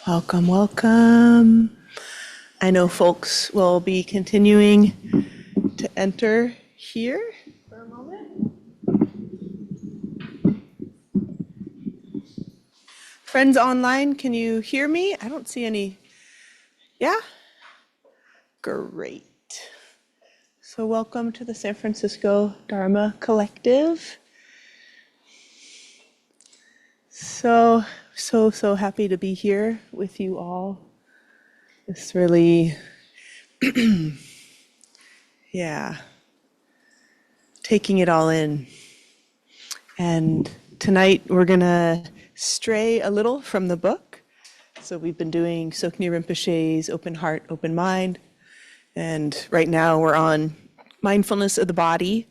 Welcome, welcome. I know folks will be continuing to enter here for a moment. Friends online, can you hear me? I don't see any. Yeah? Great. So welcome to the San Francisco Dharma Collective. So happy to be here with you all. It's really, yeah, taking it all in. And tonight we're gonna stray a little from the book. So we've been doing Tsoknyi Rinpoche's Open Heart, Open Mind. And right now we're on mindfulness of the body,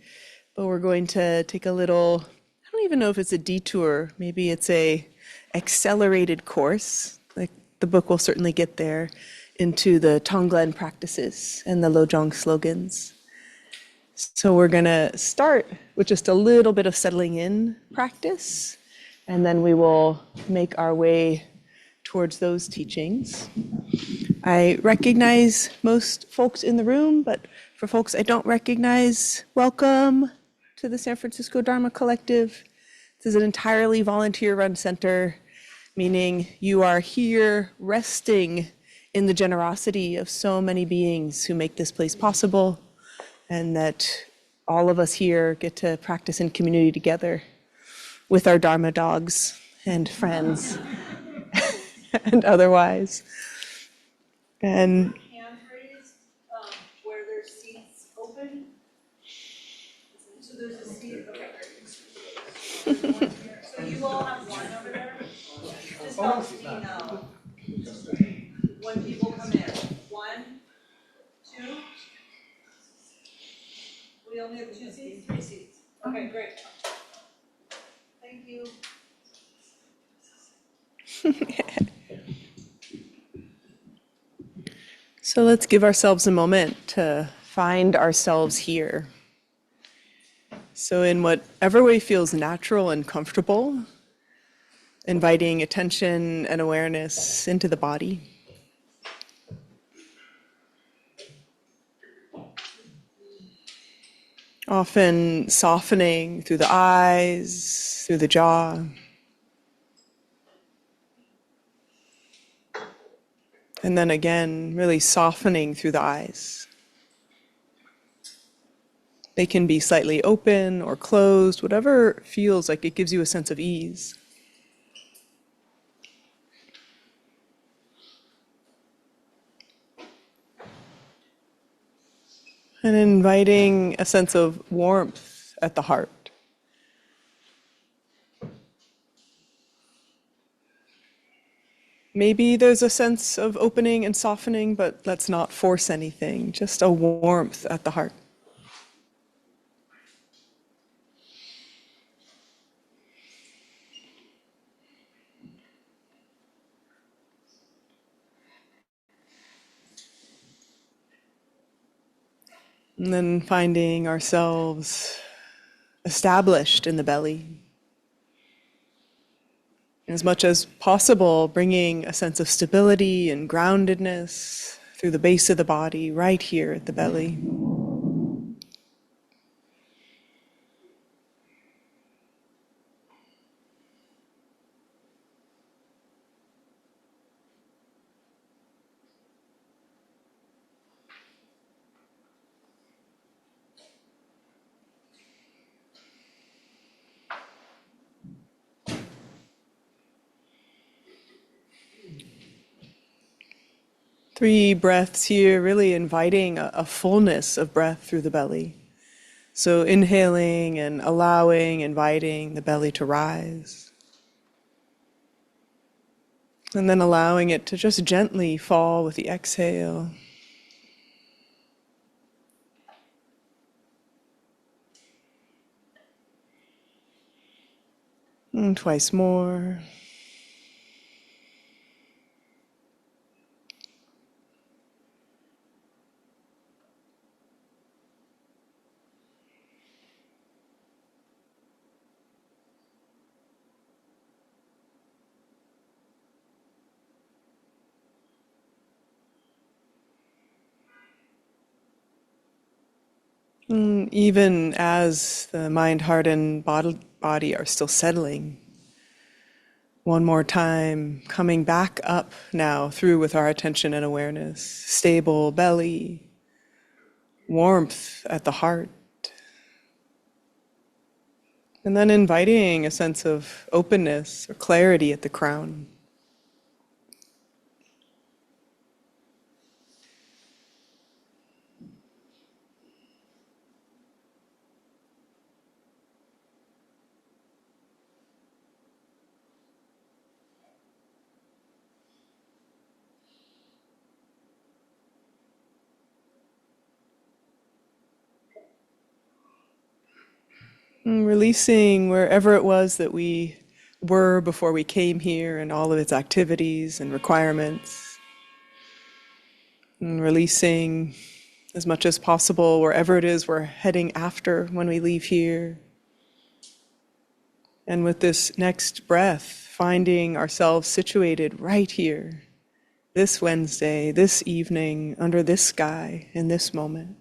but we're going to take a little, I don't even know if it's a detour, maybe it's a accelerated course. Like the book will certainly get there into the Tonglen practices and the Lojong Slogans. So we're gonna start with just a little bit of settling in practice, and then we will make our way towards those teachings. I recognize most folks in the room, but for folks I don't recognize, welcome to the San Francisco Dharma Collective. This is an entirely volunteer-run center, meaning you are here resting in the generosity of so many beings who make this place possible, and that all of us here get to practice in community together with our Dharma dogs and friends and otherwise. And Hand raised where there's seats open. So there's a seat. Okay. So you all have one over there. Just helps me know when people come in. 1, 2. We only have 2 seats, 3 seats. Okay, great. Thank you. So let's give ourselves a moment to find ourselves here. So in whatever way feels natural and comfortable, inviting attention and awareness into the body. Often softening through the eyes, through the jaw. And then again, really softening through the eyes. They can be slightly open or closed, whatever feels like it gives you a sense of ease. And inviting a sense of warmth at the heart. Maybe there's a sense of opening and softening, but let's not force anything, just a warmth at the heart. And then finding ourselves established in the belly. As much as possible, bringing a sense of stability and groundedness through the base of the body, right here at the belly. Three breaths here, really inviting a fullness of breath through the belly. So inhaling and allowing, inviting the belly to rise. And then allowing it to just gently fall with the exhale. And twice more. Even as the mind, heart, and body are still settling. One more time, coming back up now through with our attention and awareness. Stable belly, warmth at the heart. And then inviting a sense of openness or clarity at the crown. And releasing wherever it was that we were before we came here and all of its activities and requirements. And releasing as much as possible wherever it is we're heading after when we leave here. And with this next breath, finding ourselves situated right here, this Wednesday, this evening, under this sky, in this moment.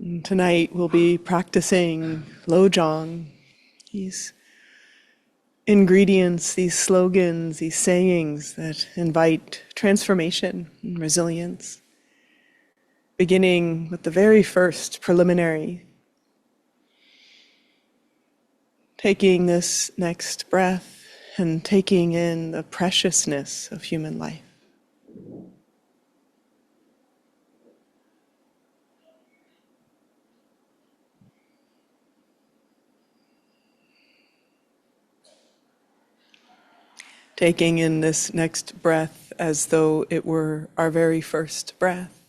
And tonight we'll be practicing Lojong, these ingredients, these slogans, these sayings that invite transformation and resilience. Beginning with the very first preliminary, taking this next breath and taking in the preciousness of human life. Taking in this next breath as though it were our very first breath.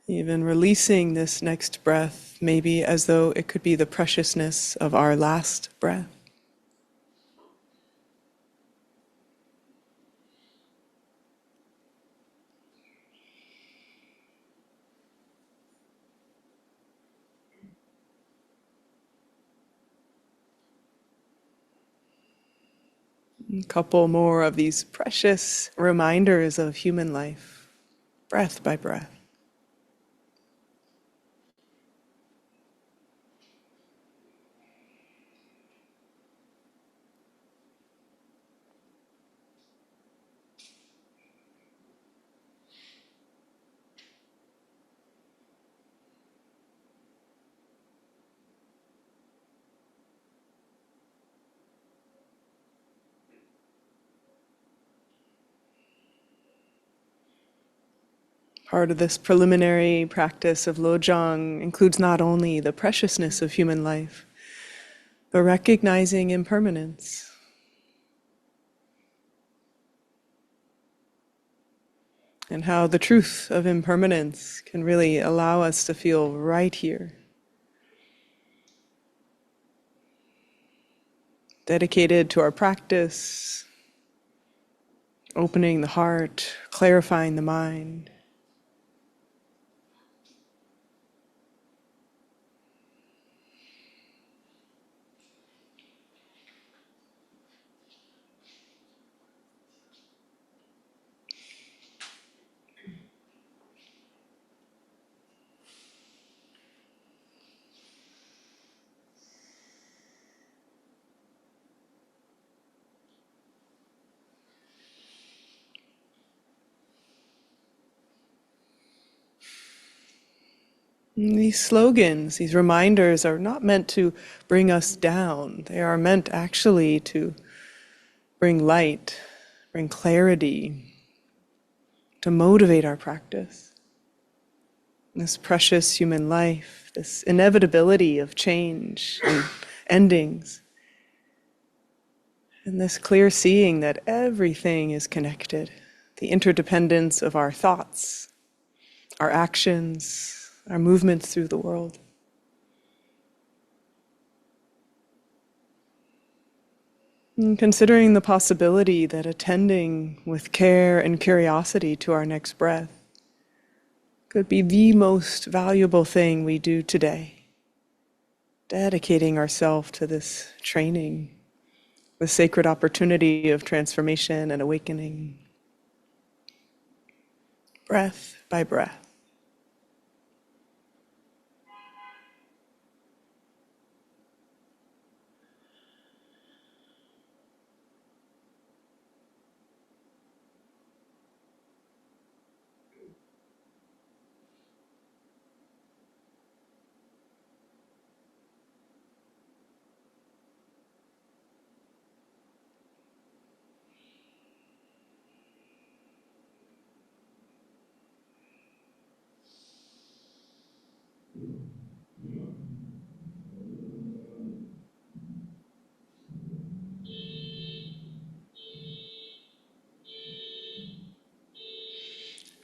Even releasing this next breath, maybe as though it could be the preciousness of our last breath. A couple more of these precious reminders of human life, breath by breath. Part of this preliminary practice of Lojong includes not only the preciousness of human life, but recognizing impermanence. And how the truth of impermanence can really allow us to feel right here. Dedicated to our practice, opening the heart, clarifying the mind. And these slogans, these reminders are not meant to bring us down. They are meant actually to bring light, bring clarity, to motivate our practice. This precious human life, this inevitability of change and endings. And this clear seeing that everything is connected, the interdependence of our thoughts, our actions, our movements through the world. And considering the possibility that attending with care and curiosity to our next breath could be the most valuable thing we do today, dedicating ourselves to this training, the sacred opportunity of transformation and awakening, breath by breath.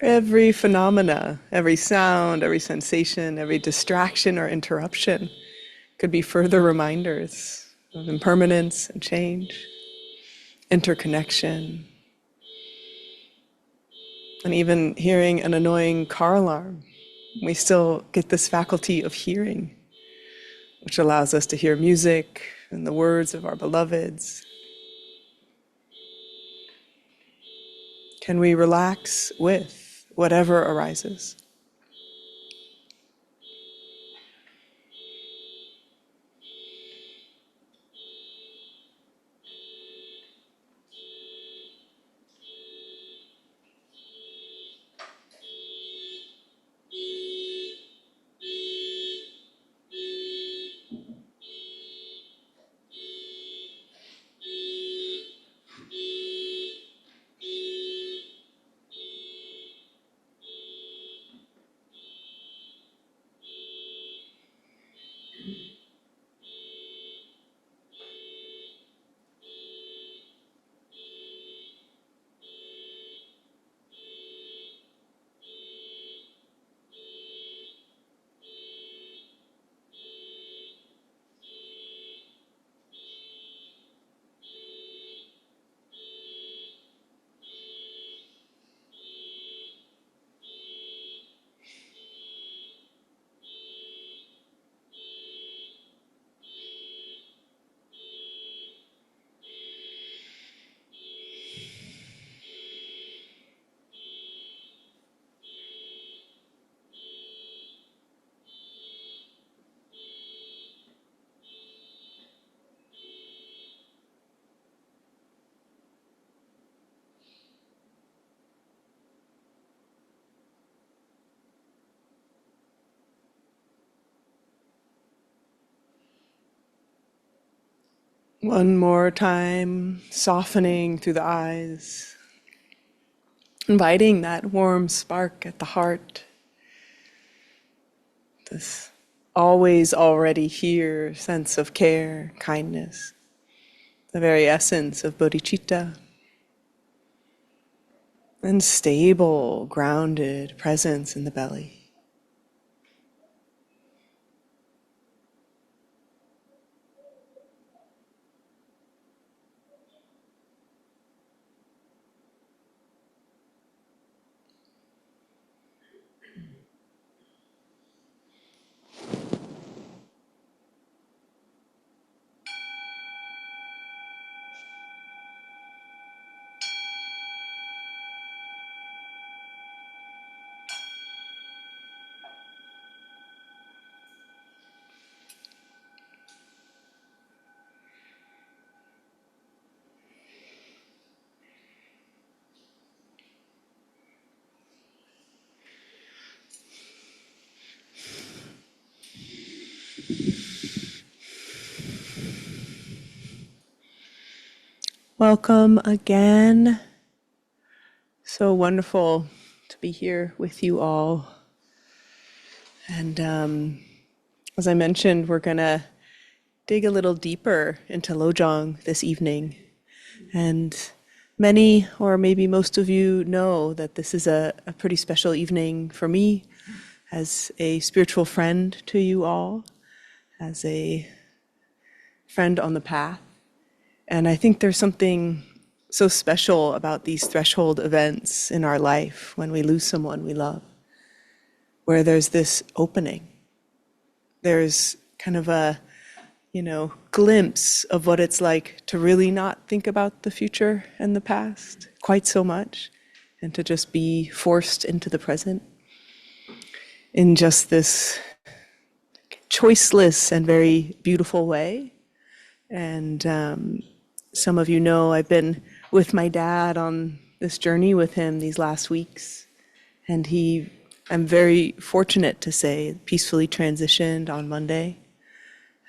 Every phenomena, every sound, every sensation, every distraction or interruption could be further reminders of impermanence and change, interconnection, and even hearing an annoying car alarm. We still get this faculty of hearing, which allows us to hear music and the words of our beloveds. Can we relax with whatever arises? One more time, softening through the eyes, inviting that warm spark at the heart, this always already here sense of care, kindness, the very essence of bodhicitta, and stable, grounded presence in the belly. Welcome again. So wonderful to be here with you all. And as I mentioned, we're going to dig a little deeper into Lojong this evening. And many, or maybe most of you, know that this is a pretty special evening for me as a spiritual friend to you all, as a friend on the path. And I think there's something so special about these threshold events in our life when we lose someone we love, where there's this opening. There's kind of a, glimpse of what it's like to really not think about the future and the past quite so much, and to just be forced into the present in just this choiceless and very beautiful way. And some of you know I've been with my dad on this journey with him these last weeks, and I'm very fortunate to say, peacefully transitioned on Monday.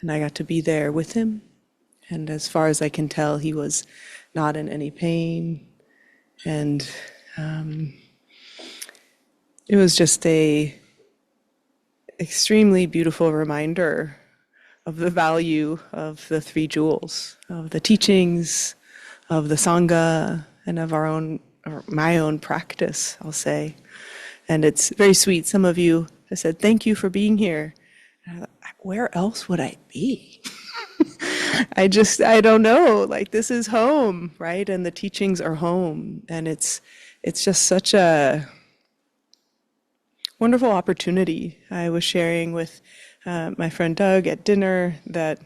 And I got to be there with him. And as far as I can tell, he was not in any pain. And it was just a extremely beautiful reminder of the value of the three jewels, of the teachings, of the sangha, and of my own practice, I'll say. And it's very sweet. Some of you have said, thank you for being here. And I thought, where else would I be? I don't know. Like, this is home, right? And the teachings are home. And it's just such a wonderful opportunity. I was sharing with my friend Doug at dinner that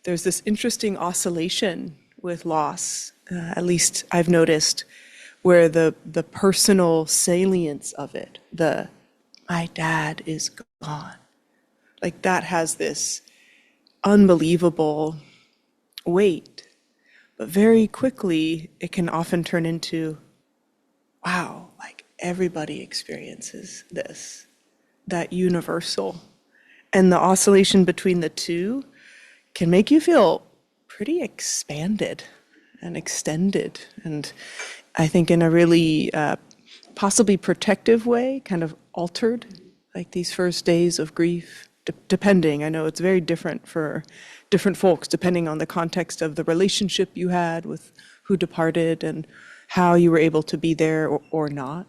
there's this interesting oscillation with loss, at least I've noticed, where the personal salience of it, my dad is gone, like that has this unbelievable weight. But very quickly, it can often turn into, wow, like everybody experiences this, that universal. And the oscillation between the two can make you feel pretty expanded and extended. And I think in a really possibly protective way, kind of altered, like these first days of grief, depending. I know it's very different for different folks, depending on the context of the relationship you had with who departed and how you were able to be there or not.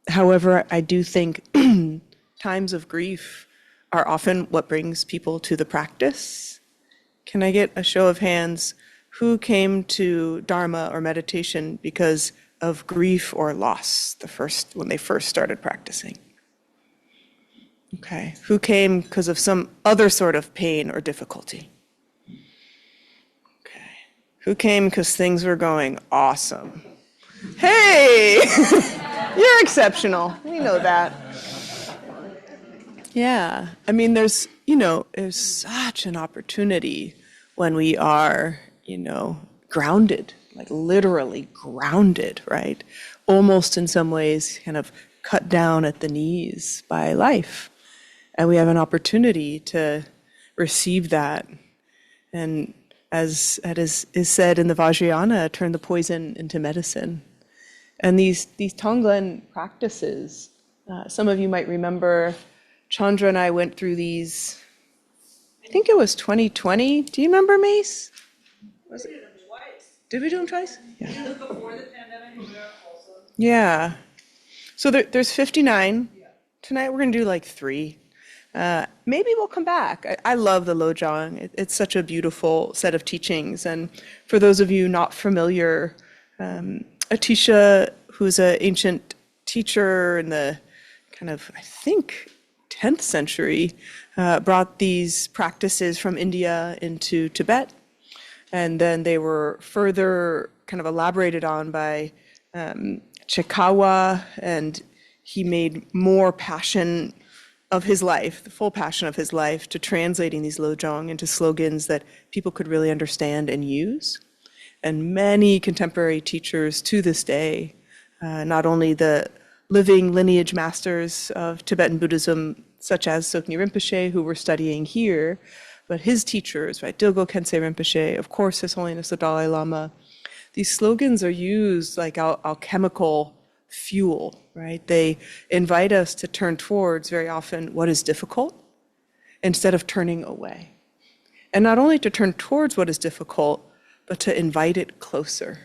However, I do think times of grief are often what brings people to the practice. Can I get a show of hands? Who came to Dharma or meditation because of grief or loss when they first started practicing? Okay. Who came because of some other sort of pain or difficulty? Okay. Who came because things were going awesome? Hey! You're exceptional. We know that. Yeah. I mean, there's such an opportunity when we are, grounded, like literally grounded, right? Almost in some ways kind of cut down at the knees by life. And we have an opportunity to receive that. And as is said in the Vajrayana, turn the poison into medicine. And these Tonglen practices, some of you might remember Chandra and I went through these, I think it was 2020. Do you remember, Mace? We did them twice. Did we do them twice? Yeah. It was before the pandemic, we were also. Yeah. So there's 59. Tonight we're going to do like 3. Maybe we'll come back. I love the Lojong. It's such a beautiful set of teachings. And for those of you not familiar, Atisha, who's an ancient teacher in the kind of, I think, 10th century, brought these practices from India into Tibet. And then they were further kind of elaborated on by Chikawa, and he made more passion of his life, the full passion of his life, to translating these Lojong into slogans that people could really understand and use. And many contemporary teachers to this day, not only the living lineage masters of Tibetan Buddhism, such as Tsoknyi Rinpoche, who we're studying here, but his teachers, right, Dilgo Khyentse Rinpoche, of course, His Holiness the Dalai Lama. These slogans are used like alchemical fuel, right? They invite us to turn towards, very often, what is difficult instead of turning away. And not only to turn towards what is difficult, but to invite it closer.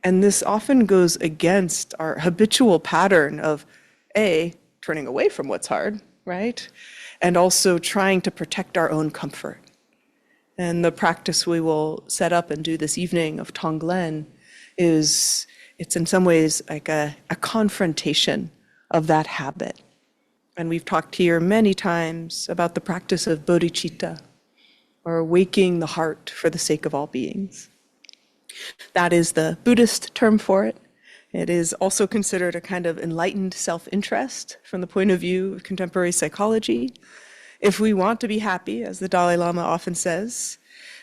And this often goes against our habitual pattern of turning away from what's hard, right? And also trying to protect our own comfort. And the practice we will set up and do this evening of Tonglen it's in some ways like a confrontation of that habit. And we've talked here many times about the practice of bodhicitta, or waking the heart for the sake of all beings. That is the Buddhist term for it. It is also considered a kind of enlightened self-interest from the point of view of contemporary psychology. If we want to be happy, as the Dalai Lama often says,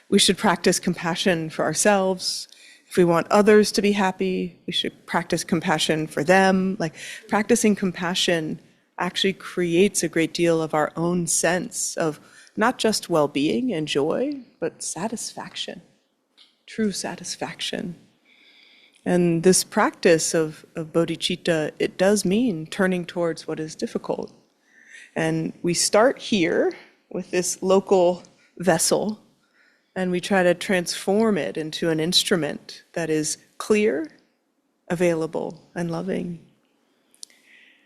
we should practice compassion for ourselves. If we want others to be happy, we should practice compassion for them. Like, practicing compassion actually creates a great deal of our own sense of not just well-being and joy, but satisfaction, true satisfaction. And this practice of bodhicitta, it does mean turning towards what is difficult. And we start here with this local vessel, and we try to transform it into an instrument that is clear, available, and loving.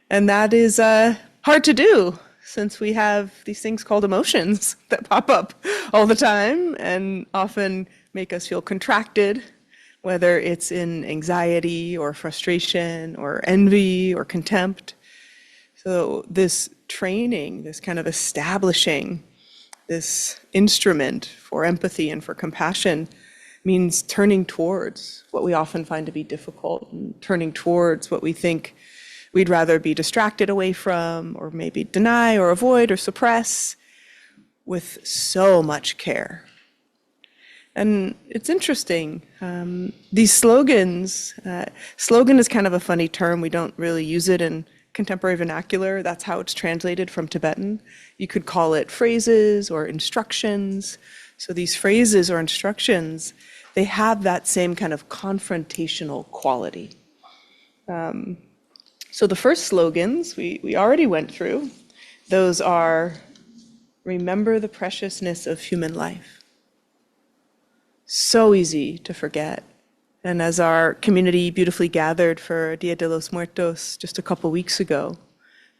And that is hard to do, since we have these things called emotions that pop up all the time and often make us feel contracted, whether it's in anxiety or frustration or envy or contempt. So this training, this kind of establishing this instrument for empathy and for compassion means turning towards what we often find to be difficult, and turning towards what we think we'd rather be distracted away from, or maybe deny or avoid or suppress, with so much care. And it's interesting, these slogans, slogan is kind of a funny term. We don't really use it in contemporary vernacular. That's how it's translated from Tibetan. You could call it phrases or instructions. So these phrases or instructions, they have that same kind of confrontational quality. So the first slogans we already went through. Those are, remember the preciousness of human life. So easy to forget. And as our community beautifully gathered for Dia de los Muertos just a couple weeks ago,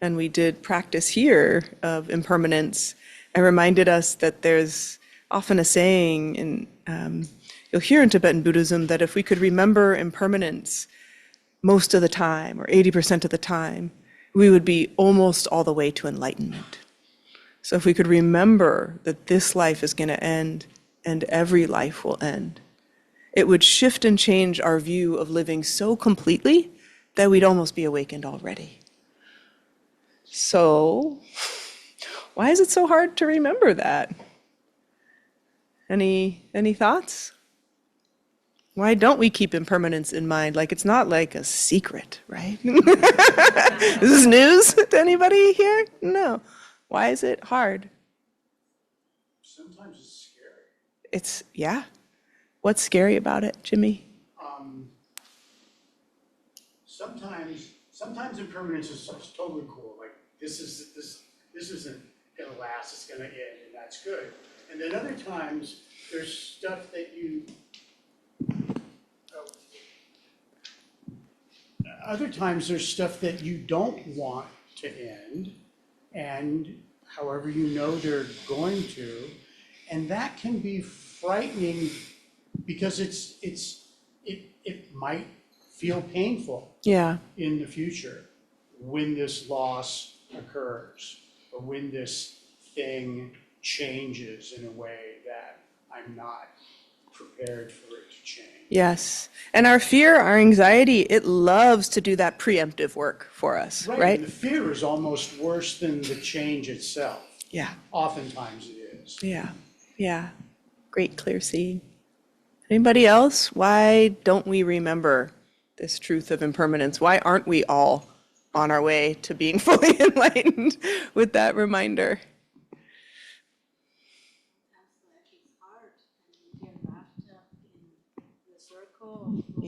and we did practice here of impermanence, and reminded us that there's often a saying, you'll hear in Tibetan Buddhism, that if we could remember impermanence most of the time, or 80% of the time, we would be almost all the way to enlightenment. So if we could remember that this life is going to end, and every life will end, it would shift and change our view of living so completely that we'd almost be awakened already. So, why is it so hard to remember that? Any thoughts? Why don't we keep impermanence in mind? Like, it's not like a secret, right? Is this news to anybody here? No. Why is it hard? Sometimes it's scary. Yeah. What's scary about it, Jimmy? Sometimes impermanence is totally cool. Like this isn't gonna last. It's gonna end, and that's good. And then other times there's stuff that you. Other times there's stuff that you don't want to end, and however you know they're going to, and that can be frightening because it might feel painful in the future when this loss occurs, or when this thing changes in a way that I'm not prepared for it to change. Yes. And our fear, our anxiety, it loves to do that preemptive work for us, right? And the fear is almost worse than the change itself. Yeah. Oftentimes it is. Yeah. Great clear seeing. Anybody else? Why don't we remember this truth of impermanence? Why aren't we all on our way to being fully enlightened with that reminder? It's hard, and you get wrapped up in the circle of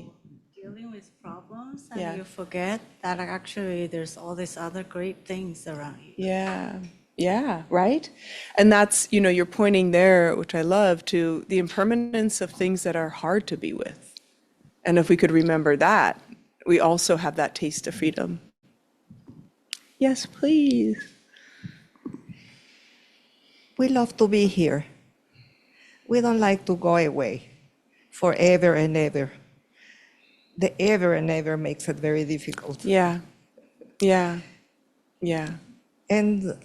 dealing with problems, and you forget that actually there's all these other great things around you. Yeah. Yeah, right? And that's, you're pointing there, which I love, to the impermanence of things that are hard to be with. And if we could remember that, we also have that taste of freedom. Yes, please. We love to be here. We don't like to go away forever and ever. The ever and ever makes it very difficult. Yeah, yeah, yeah, And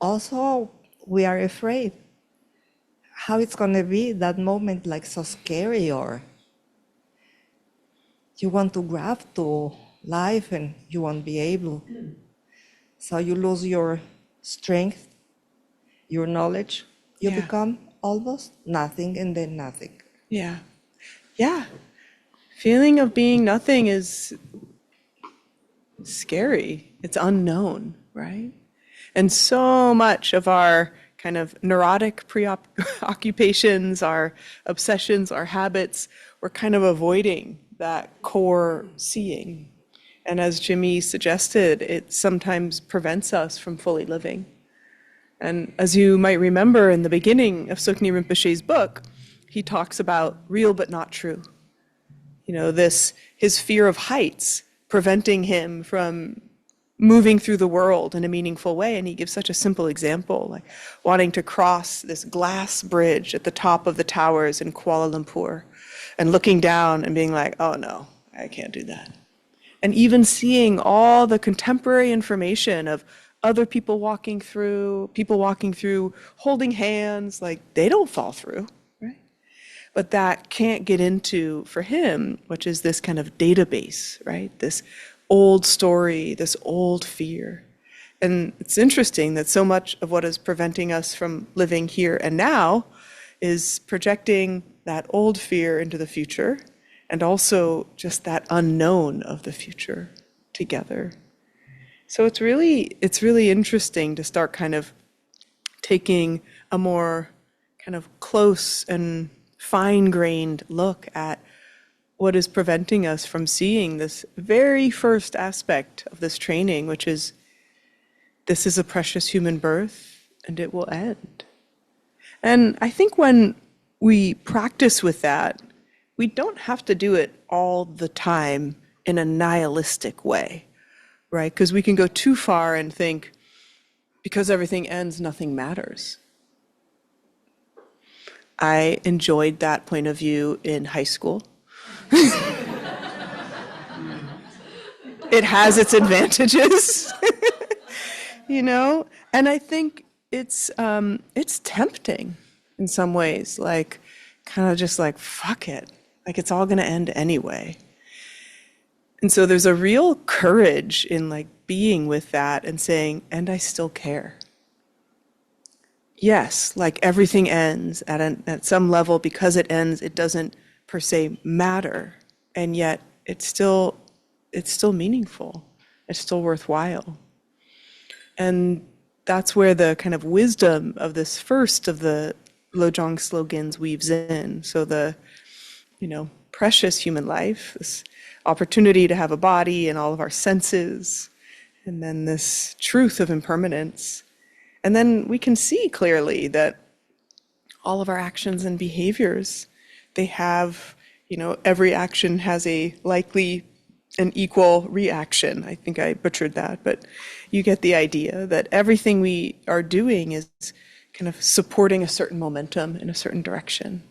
also, we are afraid how it's going to be that moment, like so scary, or you want to grab to life and you won't be able. So you lose your strength, your knowledge. You Yeah. become almost nothing and then nothing. yeah, yeah. Feeling of being nothing is scary. It's unknown, right? And so much of our kind of neurotic preoccupations, our obsessions, our habits, we're kind of avoiding that core seeing. And as Jimmy suggested, it sometimes prevents us from fully living. And as you might remember in the beginning of Tsoknyi Rinpoche's book, he talks about real but not true. His fear of heights preventing him from moving through the world in a meaningful way. And he gives such a simple example, like wanting to cross this glass bridge at the top of the towers in Kuala Lumpur and looking down and being like, oh no, I can't do that. And even seeing all the contemporary information of other people walking through, holding hands, like they don't fall through, right? But that can't get into, for him, which is this kind of database, right? This old story, this old fear. And it's interesting that so much of what is preventing us from living here and now is projecting that old fear into the future, and also just that unknown of the future together. So it's really interesting to start kind of taking a more kind of close and fine-grained look at what is preventing us from seeing this very first aspect of this training, which is this is a precious human birth and it will end. And I think when we practice with that, we don't have to do it all the time in a nihilistic way, right? Because we can go too far and think, because everything ends, nothing matters. I enjoyed that point of view in high school. It has its advantages, and I think it's tempting in some ways, like kind of just like, fuck it, like it's all gonna end anyway. And so there's a real courage in like being with that and saying, and I still care. Yes, like everything ends at some level. Because it ends, it doesn't per se matter, and yet it's still meaningful. It's still worthwhile. And that's where the kind of wisdom of this first of the Lojong Slogans weaves in. So the, precious human life, this opportunity to have a body and all of our senses, and then this truth of impermanence. And then we can see clearly that all of our actions and behaviors, they have, every action has a likely and equal reaction. I think I butchered that, but you get the idea that everything we are doing is kind of supporting a certain momentum in a certain direction.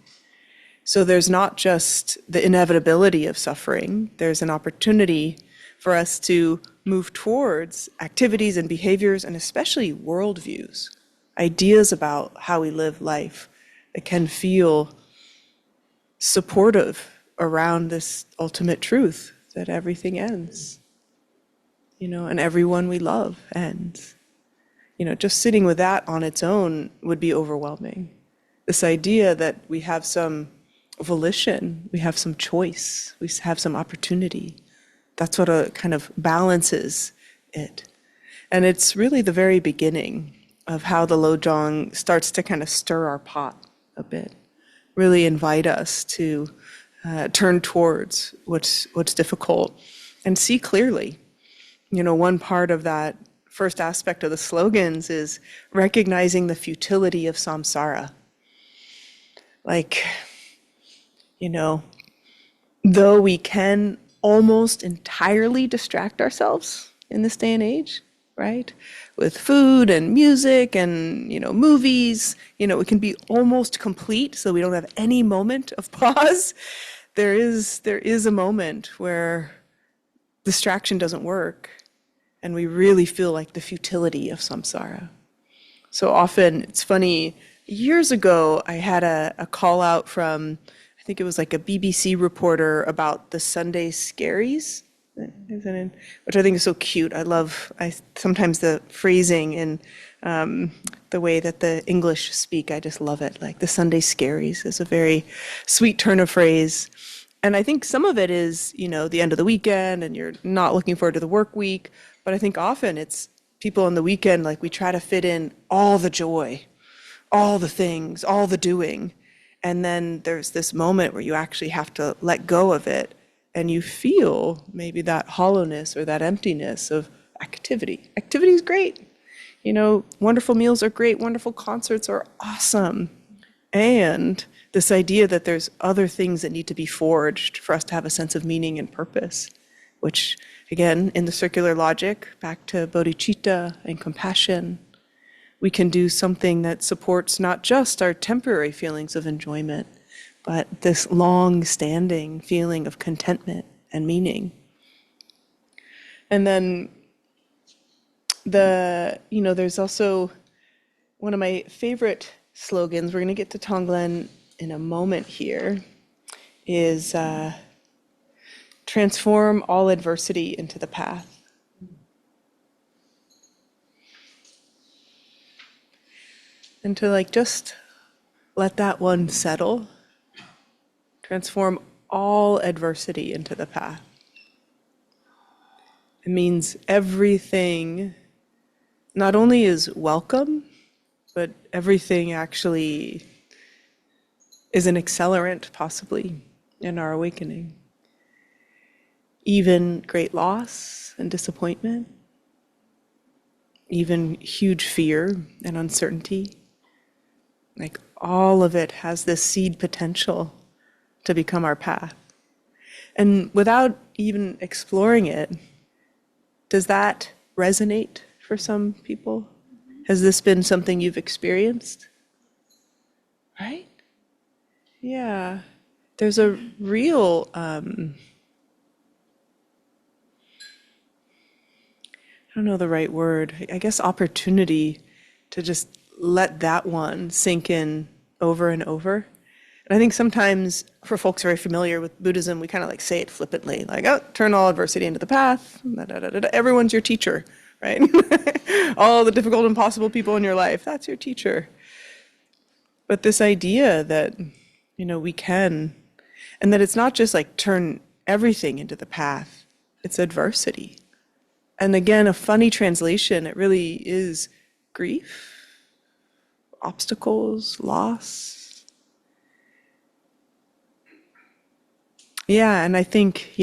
So there's not just the inevitability of suffering, there's an opportunity for us to move towards activities and behaviors, and especially worldviews, ideas about how we live life that can feel supportive around this ultimate truth that everything ends, and everyone we love ends. Just sitting with that on its own would be overwhelming. This idea that we have some volition, we have some choice, we have some opportunity. That's what kind of balances it. And it's really the very beginning of how the Lojong starts to kind of stir our pot a bit, really invite us to turn towards what's difficult and see clearly one part of that first aspect of the slogans is recognizing the futility of samsara. Like, though we can almost entirely distract ourselves in this day and age, right? With food and music and, movies, it can be almost complete, so we don't have any moment of pause. There is a moment where distraction doesn't work, and we really feel like the futility of samsara. So often, it's funny, years ago, I had a call out from, I think it was like a BBC reporter about the Sunday scaries, which I think is so cute. I sometimes the phrasing and the way that the English speak, I just love it. Like the Sunday scaries is a very sweet turn of phrase. And I think some of it is, the end of the weekend and you're not looking forward to the work week. But I think often it's people on the weekend, like we try to fit in all the joy, all the things, all the doing. And then there's this moment where you actually have to let go of it and you feel maybe that hollowness or that emptiness of activity. Activity is great. Wonderful meals are great. Wonderful concerts are awesome. And this idea that there's other things that need to be forged for us to have a sense of meaning and purpose, which, again, in the circular logic, back to bodhicitta and compassion, we can do something that supports not just our temporary feelings of enjoyment, but this long-standing feeling of contentment and meaning. And then there's also one of my favorite slogans, we're going to get to Tonglen in a moment here, is transform all adversity into the path. And to just let that one settle. Transform all adversity into the path. It means everything not only is welcome, but everything actually is an accelerant, possibly, in our awakening. Even great loss and disappointment, even huge fear and uncertainty, like all of it has this seed potential to become our path. And without even exploring it, does that resonate for some people? Has this been something you've experienced? Right? Yeah. There's a real, I don't know the right word, I guess opportunity to just let that one sink in over and over. And I think sometimes for folks very familiar with Buddhism, we kind of say it flippantly, turn all adversity into the path, everyone's your teacher, right? All the difficult, impossible people in your life, that's your teacher. But this idea that, we can, and that it's not just turn everything into the path, it's adversity. And again, a funny translation, it really is grief, obstacles, loss. Yeah, and I think,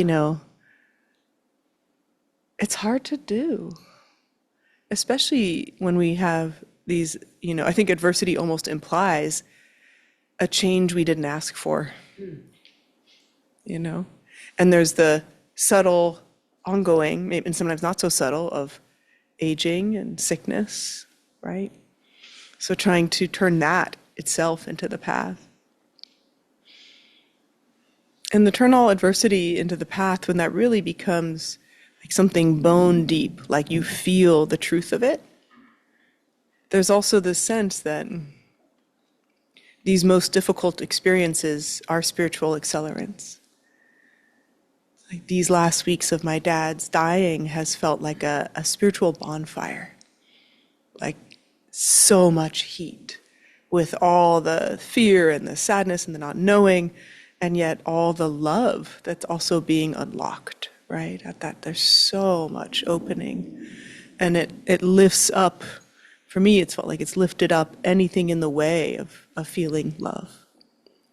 it's hard to do, especially when we have these, I think adversity almost implies a change we didn't ask for, And there's the subtle, ongoing, maybe, and sometimes not so subtle, of aging and sickness, right? So trying to turn that itself into the path. And to turn all adversity into the path, when that really becomes something bone deep, like you feel the truth of it, there's also the sense that these most difficult experiences are spiritual accelerants. These last weeks of my dad's dying has felt like a spiritual bonfire, so much heat, with all the fear and the sadness and the not knowing, and yet all the love that's also being unlocked, right? At that, there's so much opening, and it lifts up. For me, it's felt like it's lifted up anything in the way of feeling love,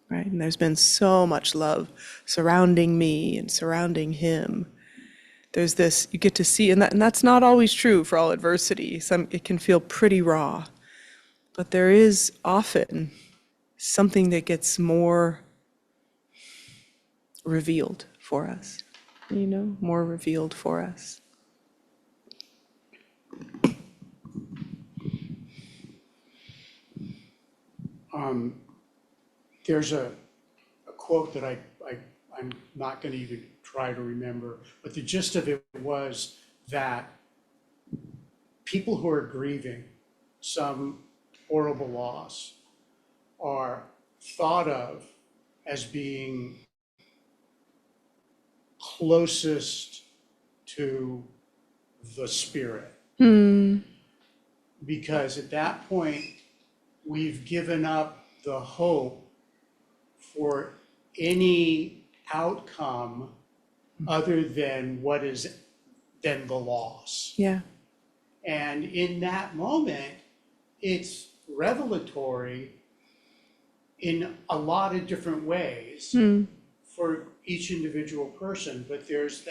right? And there's been so much love surrounding me and surrounding him. there's this, you get to see, and that's not always true for all adversity. It can feel pretty raw, but there is often something that gets more revealed for us, more revealed for us. There's a quote that I'm not going to even try to remember, but the gist of it was that people who are grieving some horrible loss are thought of as being closest to the spirit. Because at that point, we've given up the hope for any outcome other than than the loss. Yeah. And in that moment, it's revelatory in a lot of different ways for each individual person, but there's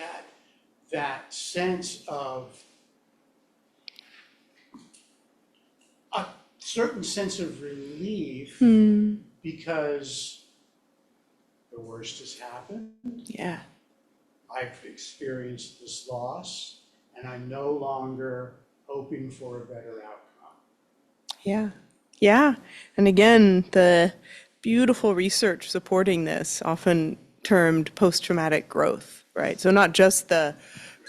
that sense of a certain sense of relief because the worst has happened. Yeah. I've experienced this loss, and I'm no longer hoping for a better outcome. Yeah. Yeah. And again, the beautiful research supporting this, often termed post-traumatic growth, right? So not just the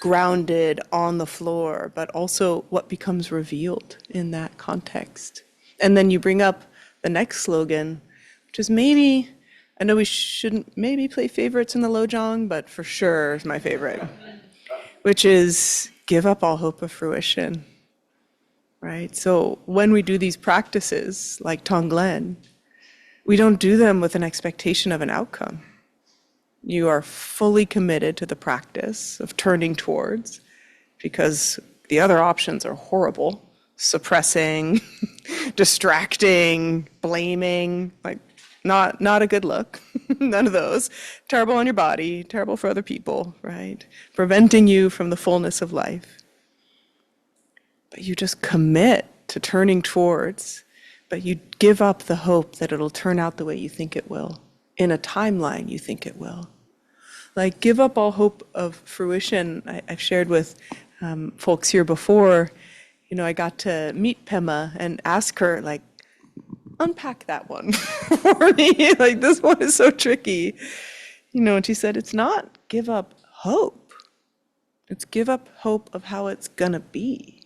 grounded on the floor, but also what becomes revealed in that context. And then you bring up the next slogan, which is maybe, I know we shouldn't maybe play favorites in the Lojong, but for sure is my favorite, which is give up all hope of fruition, right? So when we do these practices like Tonglen, we don't do them with an expectation of an outcome. You are fully committed to the practice of turning towards, because the other options are horrible. Suppressing, distracting, blaming, like not a good look. None of those. Terrible on your body, terrible for other people, right? Preventing you from the fullness of life. But you just commit to turning towards, but you give up the hope that it'll turn out the way you think it will, in a timeline you think it will. Like, give up all hope of fruition. I've shared with folks here before, I got to meet Pema and ask her, like, unpack that one for me. Like, this one is so tricky. And she said, it's not give up hope. It's give up hope of how it's gonna be.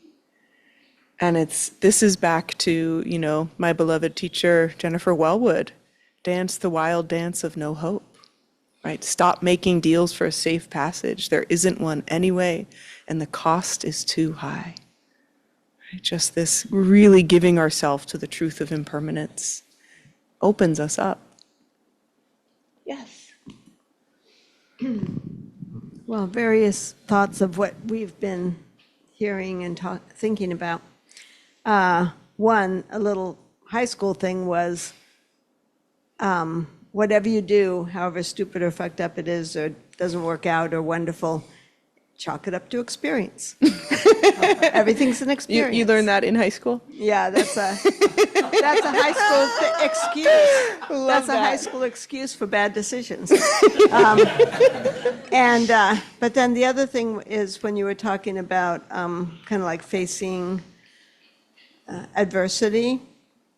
And this is back to, my beloved teacher, Jennifer Wellwood, dance the wild dance of no hope. Right? Stop making deals for a safe passage. There isn't one anyway, and the cost is too high. Right? Just this really giving ourselves to the truth of impermanence opens us up. Yes. Well, various thoughts of what we've been hearing and thinking about. One, a little high school thing was, whatever you do, however stupid or fucked up it is, or doesn't work out or wonderful, chalk it up to experience. Everything's an experience. You learned that in high school? Yeah, that's a high school excuse. That's a high school excuse for bad decisions. But then the other thing is when you were talking about kind of like facing adversity,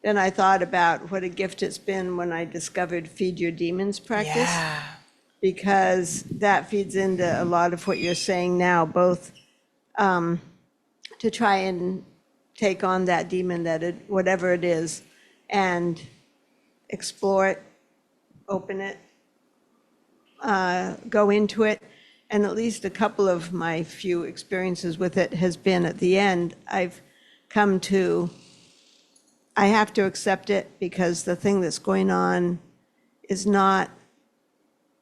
then I thought about what a gift it's been when I discovered Feed Your Demons practice. Yeah. Because that feeds into a lot of what you're saying now, both to try and take on that demon, whatever it is, and explore it, open it, go into it. And at least a couple of my few experiences with it has been at the end, I've come to, I have to accept it because the thing that's going on is not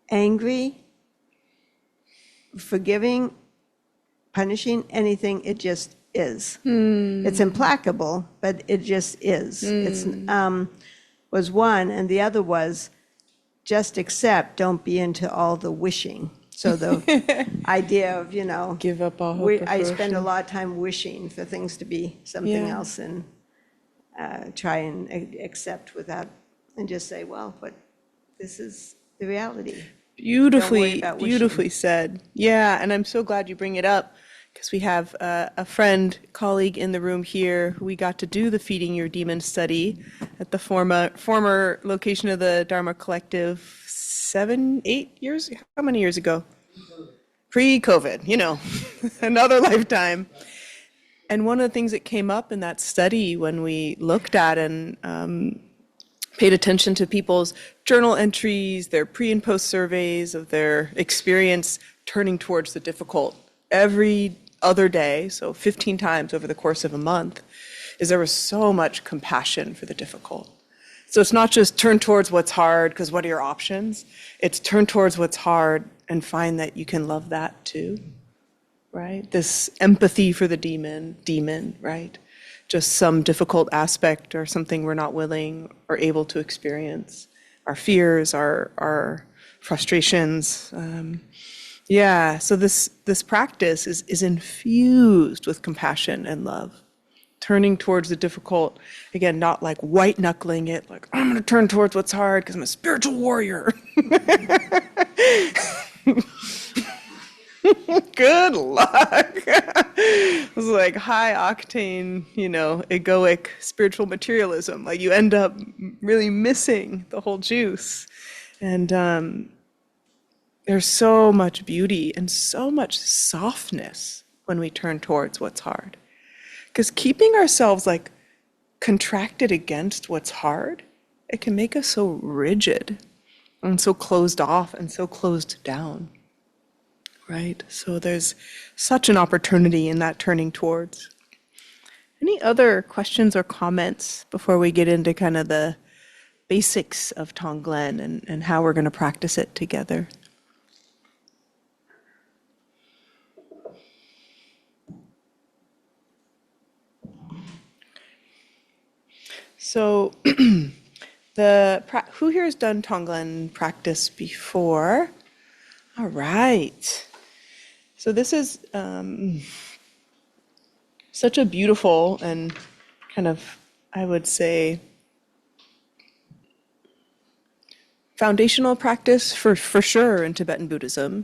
angry, forgiving, punishing, anything. It just is. It's implacable, but it just is. It's was one, and the other was just accept, don't be into all the wishing. So the idea of, Give up all hope. I spend a lot of time wishing for things to be something Yeah. else and try and accept without, and just say, well, but this is the reality. Beautifully, about wishing. beautifully said. Yeah, and I'm so glad you bring it up because we have a friend, colleague in the room here who we got to do the Feeding Your Demon study at the former location of the Dharma Collective 7, 8 years, how many years ago? Pre-COVID, another lifetime. And one of the things that came up in that study when we looked at and paid attention to people's journal entries, their pre and post surveys of their experience turning towards the difficult every other day, so 15 times over the course of a month, is there was so much compassion for the difficult. So it's not just turn towards what's hard, because what are your options? It's turn towards what's hard and find that you can love that too, right? This empathy for the demon, right? Just some difficult aspect or something we're not willing or able to experience. Our fears, our frustrations. Yeah, so this practice is infused with compassion and love. Turning towards the difficult, again, not like white knuckling it, like I'm going to turn towards what's hard because I'm a spiritual warrior. Good luck. It was like high octane, egoic spiritual materialism. Like you end up really missing the whole juice. And there's so much beauty and so much softness when we turn towards what's hard. Because keeping ourselves like contracted against what's hard, it can make us so rigid and so closed off and so closed down. Right? So there's such an opportunity in that turning towards. Any other questions or comments before we get into kind of the basics of Tonglen and how we're going to practice it together? So who here has done Tonglen practice before? All right. So this is such a beautiful and kind of, I would say, foundational practice for sure in Tibetan Buddhism.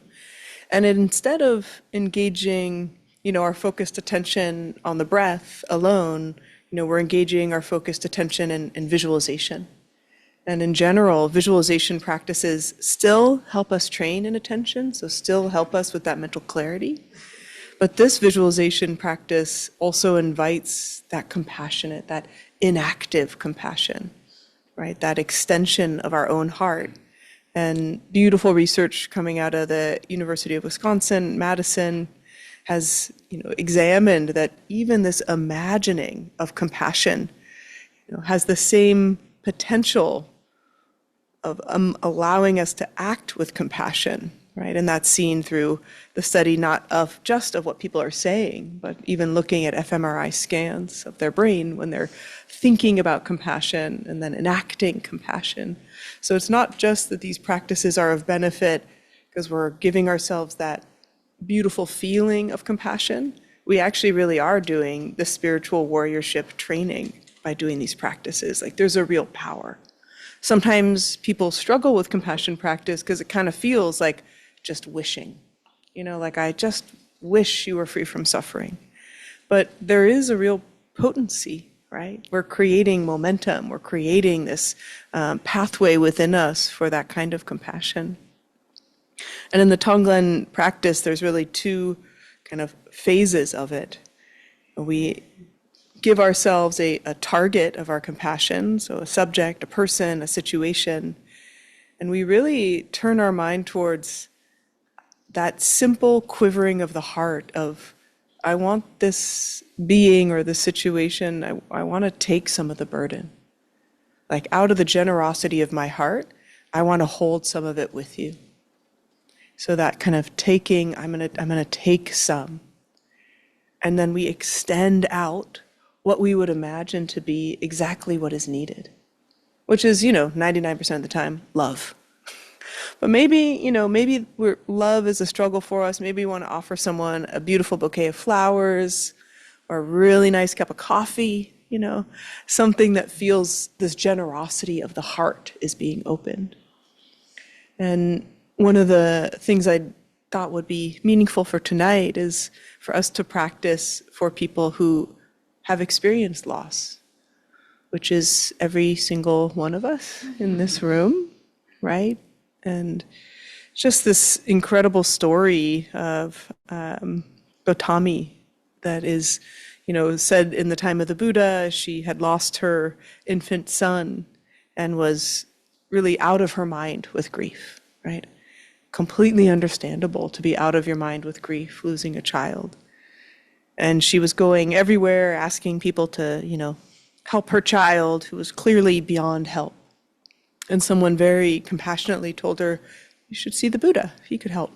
And instead of engaging, our focused attention on the breath alone, we're engaging our focused attention in visualization. And in general, visualization practices still help us train in attention, so still help us with that mental clarity. But this visualization practice also invites that compassionate, that inactive compassion, right? That extension of our own heart. And beautiful research coming out of the University of Wisconsin, Madison, has examined that even this imagining of compassion has the same potential of allowing us to act with compassion, right? And that's seen through the study not of just of what people are saying, but even looking at fMRI scans of their brain when they're thinking about compassion and then enacting compassion. So it's not just that these practices are of benefit because we're giving ourselves that beautiful feeling of compassion. We actually really are doing the spiritual warriorship training by doing these practices. Like there's a real power. Sometimes people struggle with compassion practice because it kind of feels like just wishing, like I just wish you were free from suffering. But there is a real potency, right? We're creating momentum. We're creating this pathway within us for that kind of compassion. And in the Tonglen practice, there's really two kind of phases of it. We give ourselves a target of our compassion, so a subject, a person, a situation, and we really turn our mind towards that simple quivering of the heart of, I want this being or this situation, I want to take some of the burden. Like out of the generosity of my heart, I want to hold some of it with you. So that kind of taking, I'm gonna take some. And then we extend out what we would imagine to be exactly what is needed, which is, 99% of the time, love. But maybe, maybe love is a struggle for us. Maybe we want to offer someone a beautiful bouquet of flowers or a really nice cup of coffee, something that feels this generosity of the heart is being opened. And one of the things I thought would be meaningful for tonight is for us to practice for people who have experienced loss, which is every single one of us in this room, right? And just this incredible story of Gautami that is, said in the time of the Buddha, she had lost her infant son and was really out of her mind with grief, right? Completely understandable to be out of your mind with grief, losing a child. And she was going everywhere asking people to, help her child who was clearly beyond help. And someone very compassionately told her, you should see the Buddha, he could help.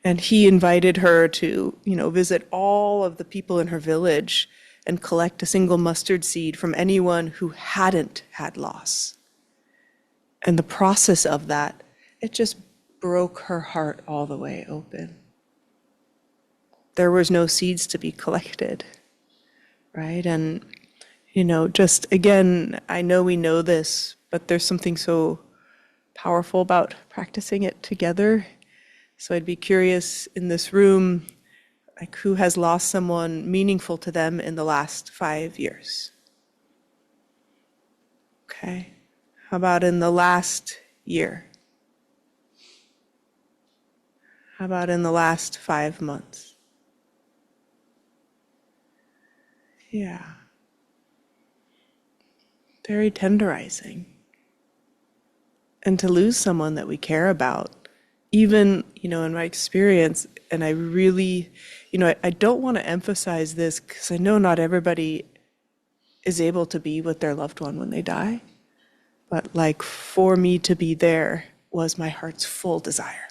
And he invited her to, visit all of the people in her village and collect a single mustard seed from anyone who hadn't had loss. And the process of that, it just broke her heart all the way open. There was no seeds to be collected, right? And, just again, I know we know this, but there's something so powerful about practicing it together. So I'd be curious in this room, like who has lost someone meaningful to them in the last 5 years? Okay. How about in the last year? How about in the last 5 months? Yeah. Very tenderizing. And to lose someone that we care about, even, in my experience, and I really, I don't want to emphasize this because I know not everybody is able to be with their loved one when they die. But like for me to be there was my heart's full desire.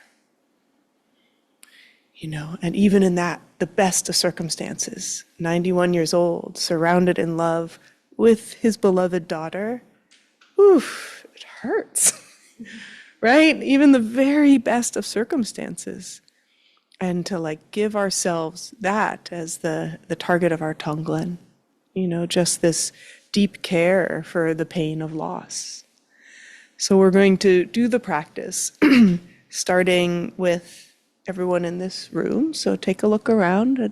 And even in that, the best of circumstances, 91 years old, surrounded in love with his beloved daughter, oof, it hurts, right? Even the very best of circumstances. And to give ourselves that as the target of our Tonglen, just this deep care for the pain of loss. So we're going to do the practice, starting with everyone in this room. So take a look around at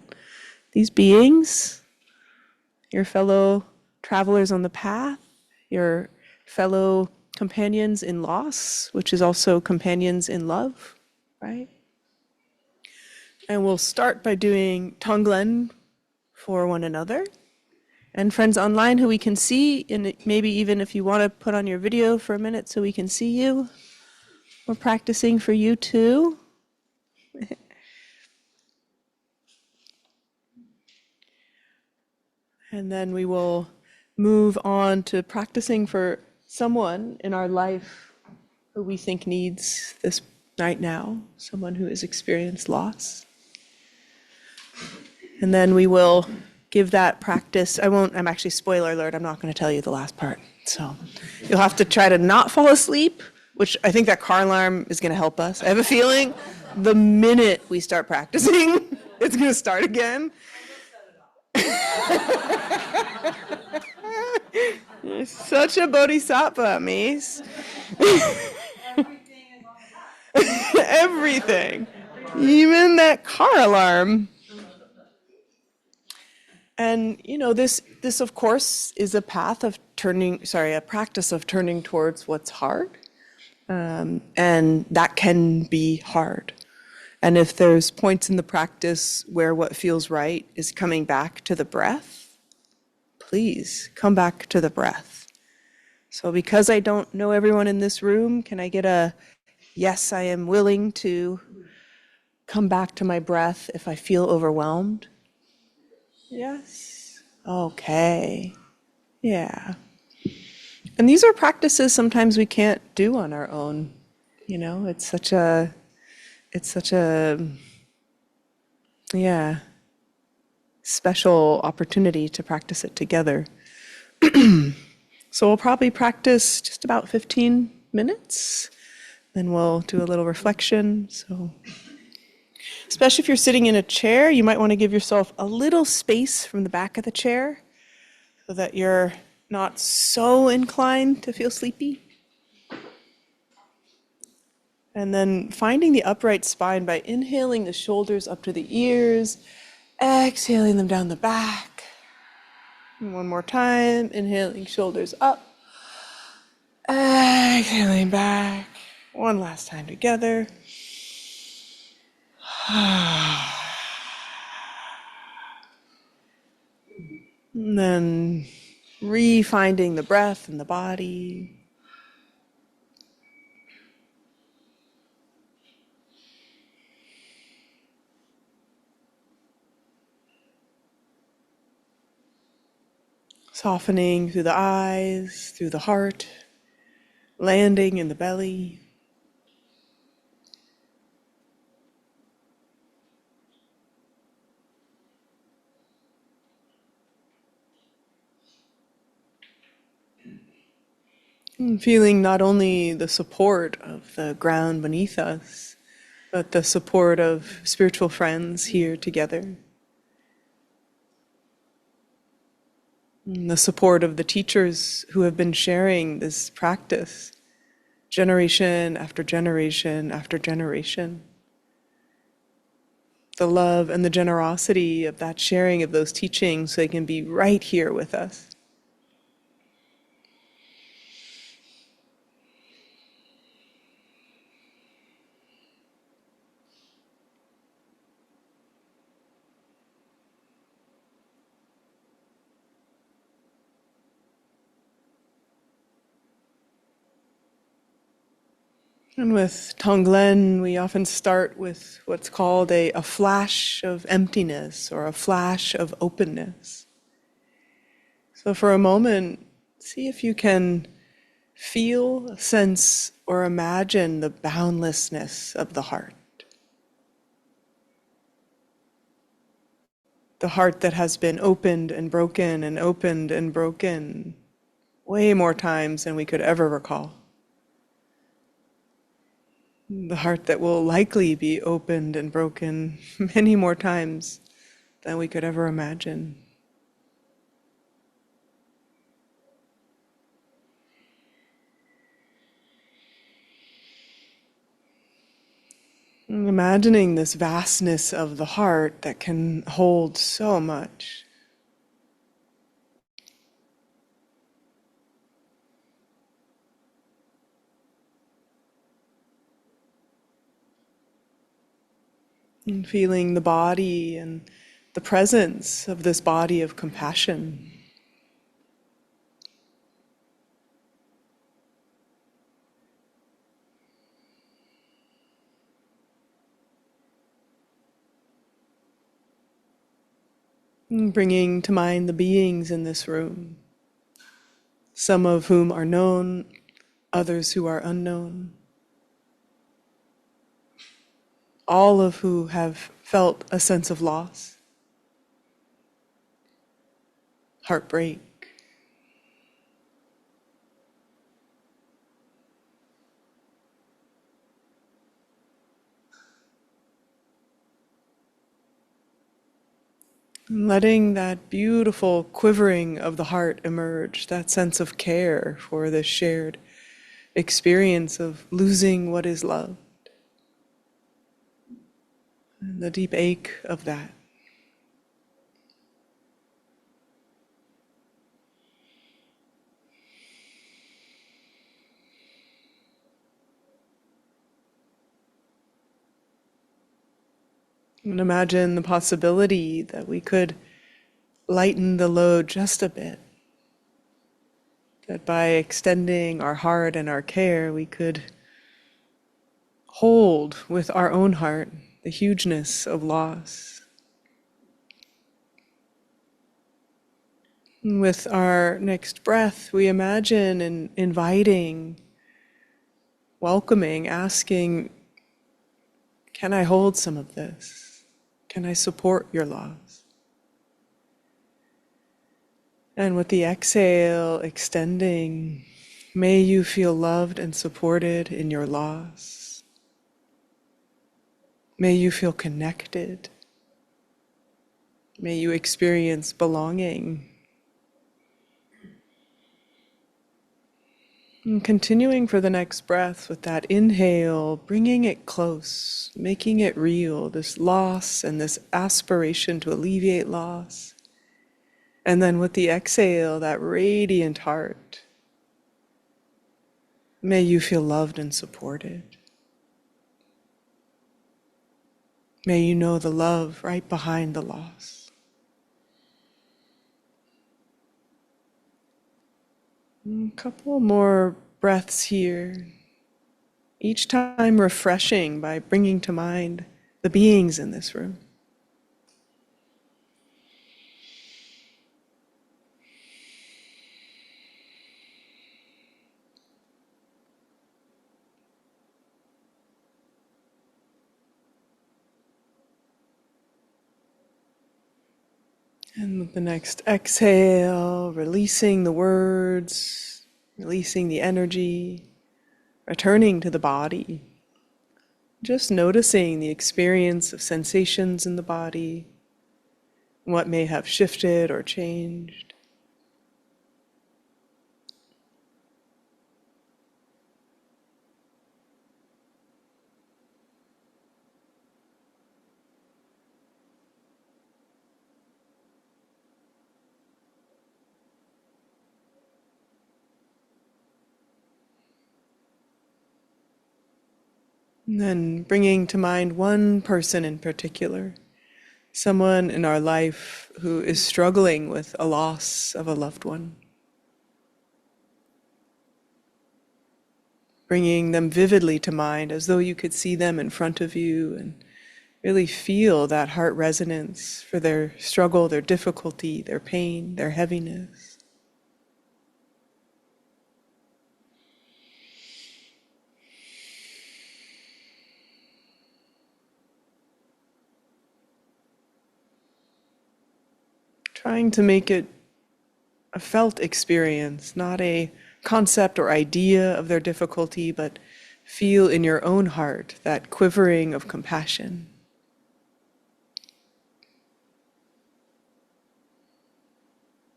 these beings, your fellow travelers on the path, your fellow companions in loss, which is also companions in love, right? And we'll start by doing Tonglen for one another. And friends online who we can see, and maybe even if you want to put on your video for a minute so we can see you, we're practicing for you too. And then we will move on to practicing for someone in our life who we think needs this right now, someone who has experienced loss. And then we will give that practice. I'm actually, spoiler alert, I'm not going to tell you the last part. So you'll have to try to not fall asleep, which I think that car alarm is going to help us. I have a feeling the minute we start practicing, it's going to start again. You're such a bodhisattva, Mies. Everything. Even that car alarm. And this of course is a practice of turning towards what's hard. And that can be hard. And if there's points in the practice where what feels right is coming back to the breath, please come back to the breath. So because I don't know everyone in this room, can I get a yes, I am willing to come back to my breath if I feel overwhelmed? Yes. Okay. Yeah. And these are practices sometimes we can't do on our own. It's such a special opportunity to practice it together. So we'll probably practice just about 15 minutes. Then we'll do a little reflection. So, especially if you're sitting in a chair, you might want to give yourself a little space from the back of the chair so that you're not so inclined to feel sleepy. And then finding the upright spine by inhaling the shoulders up to the ears, exhaling them down the back. And one more time, inhaling shoulders up, exhaling back. One last time together. And then re-finding the breath and the body. Softening through the eyes, through the heart, landing in the belly. And feeling not only the support of the ground beneath us, but the support of spiritual friends here together. And the support of the teachers who have been sharing this practice generation after generation after generation. The love and the generosity of that sharing of those teachings so they can be right here with us. And with Tonglen, we often start with what's called a flash of emptiness or a flash of openness. So for a moment, see if you can feel, sense, or imagine the boundlessness of the heart. The heart that has been opened and broken way more times than we could ever recall. The heart that will likely be opened and broken many more times than we could ever imagine. And imagining this vastness of the heart that can hold so much. And feeling the body and the presence of this body of compassion. And bringing to mind the beings in this room, some of whom are known, others who are unknown, all of who have felt a sense of loss, heartbreak. And letting that beautiful quivering of the heart emerge, that sense of care for this shared experience of losing what is loved, and the deep ache of that. And imagine the possibility that we could lighten the load just a bit. That by extending our heart and our care, we could hold with our own heart the hugeness of loss. And with our next breath, we imagine and inviting, welcoming, asking, can I hold some of this? Can I support your loss? And with the exhale, extending, May you feel loved and supported in your loss. May you feel connected. May you experience belonging. And continuing for the next breath with that inhale, bringing it close, making it real, this loss and this aspiration to alleviate loss. And then with the exhale, that radiant heart. May you feel loved and supported. May you know the love right behind the loss. A couple more breaths here. Each time refreshing by bringing to mind the beings in this room. And with the next exhale, releasing the words, releasing the energy, returning to the body. Just noticing the experience of sensations in the body, what may have shifted or changed. And then bringing to mind one person in particular, someone in our life who is struggling with a loss of a loved one. Bringing them vividly to mind as though you could see them in front of you and really feel that heart resonance for their struggle, their difficulty, their pain, their heaviness. Trying to make it a felt experience, not a concept or idea of their difficulty, but feel in your own heart that quivering of compassion.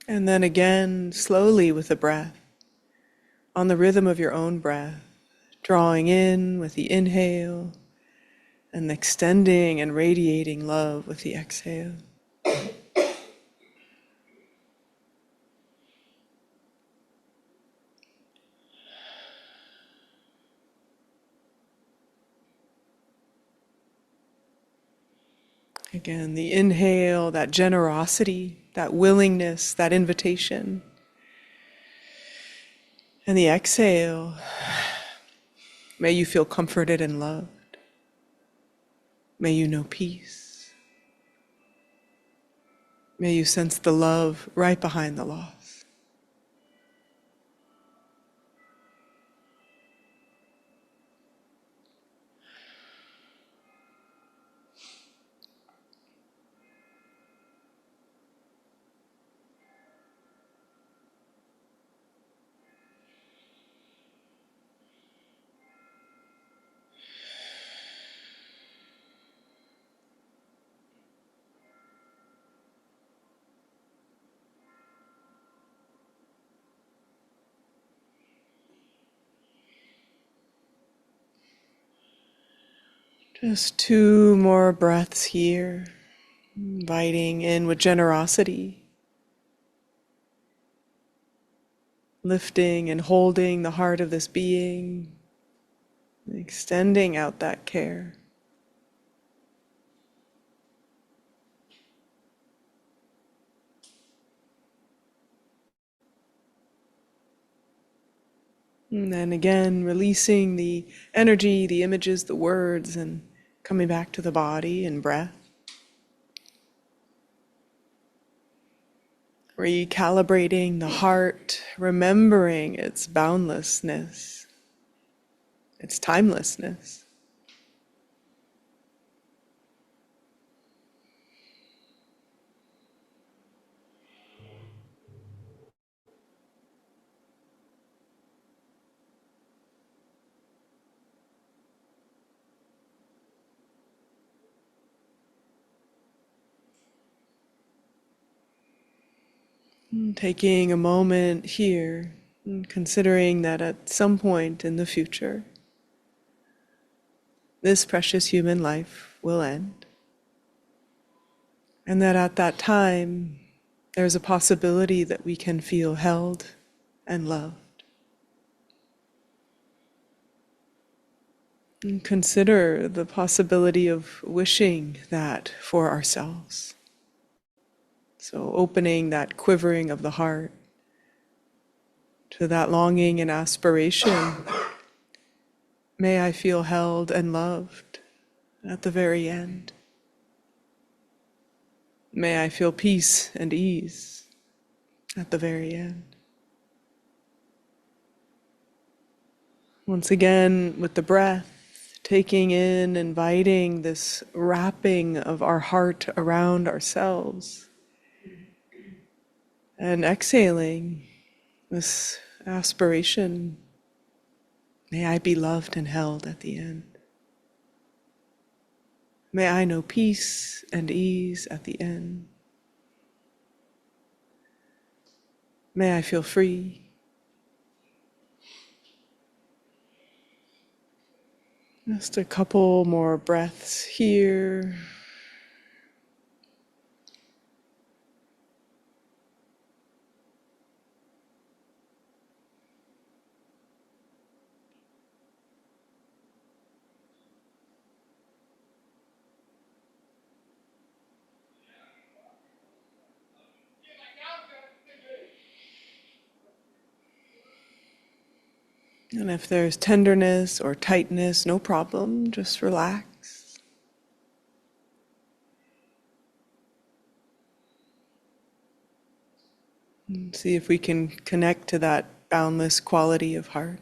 And then again, slowly with the breath, on the rhythm of your own breath, drawing in with the inhale and extending and radiating love with the exhale. Again, the inhale, that generosity, that willingness, that invitation. And the exhale, may you feel comforted and loved. May you know peace. May you sense the love right behind the loss. Just 2 more breaths here, inviting in with generosity, lifting and holding the heart of this being, extending out that care. And then again, releasing the energy, the images, the words, and coming back to the body and breath. Recalibrating the heart, remembering its boundlessness, its timelessness. Taking a moment here, and considering that at some point in the future, this precious human life will end. And that at that time, there's a possibility that we can feel held and loved. And consider the possibility of wishing that for ourselves. So opening that quivering of the heart to that longing and aspiration. May I feel held and loved at the very end. May I feel peace and ease at the very end. Once again, with the breath, taking in, inviting this wrapping of our heart around ourselves, and exhaling this aspiration. May I be loved and held at the end. May I know peace and ease at the end. May I feel free. Just a couple more breaths here. And if there's tenderness or tightness, no problem, just relax. And see if we can connect to that boundless quality of heart.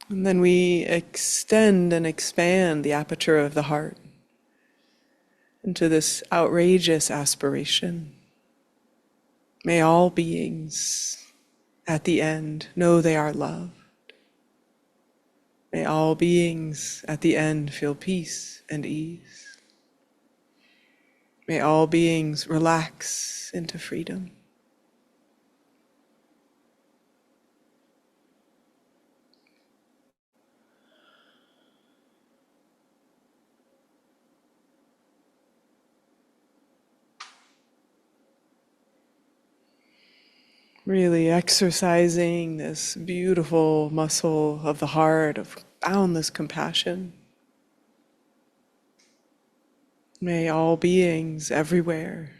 And then we extend and expand the aperture of the heart into this outrageous aspiration. May all beings at the end know they are loved. May all beings at the end feel peace and ease. May all beings relax into freedom. Really exercising this beautiful muscle of the heart of boundless compassion. May all beings everywhere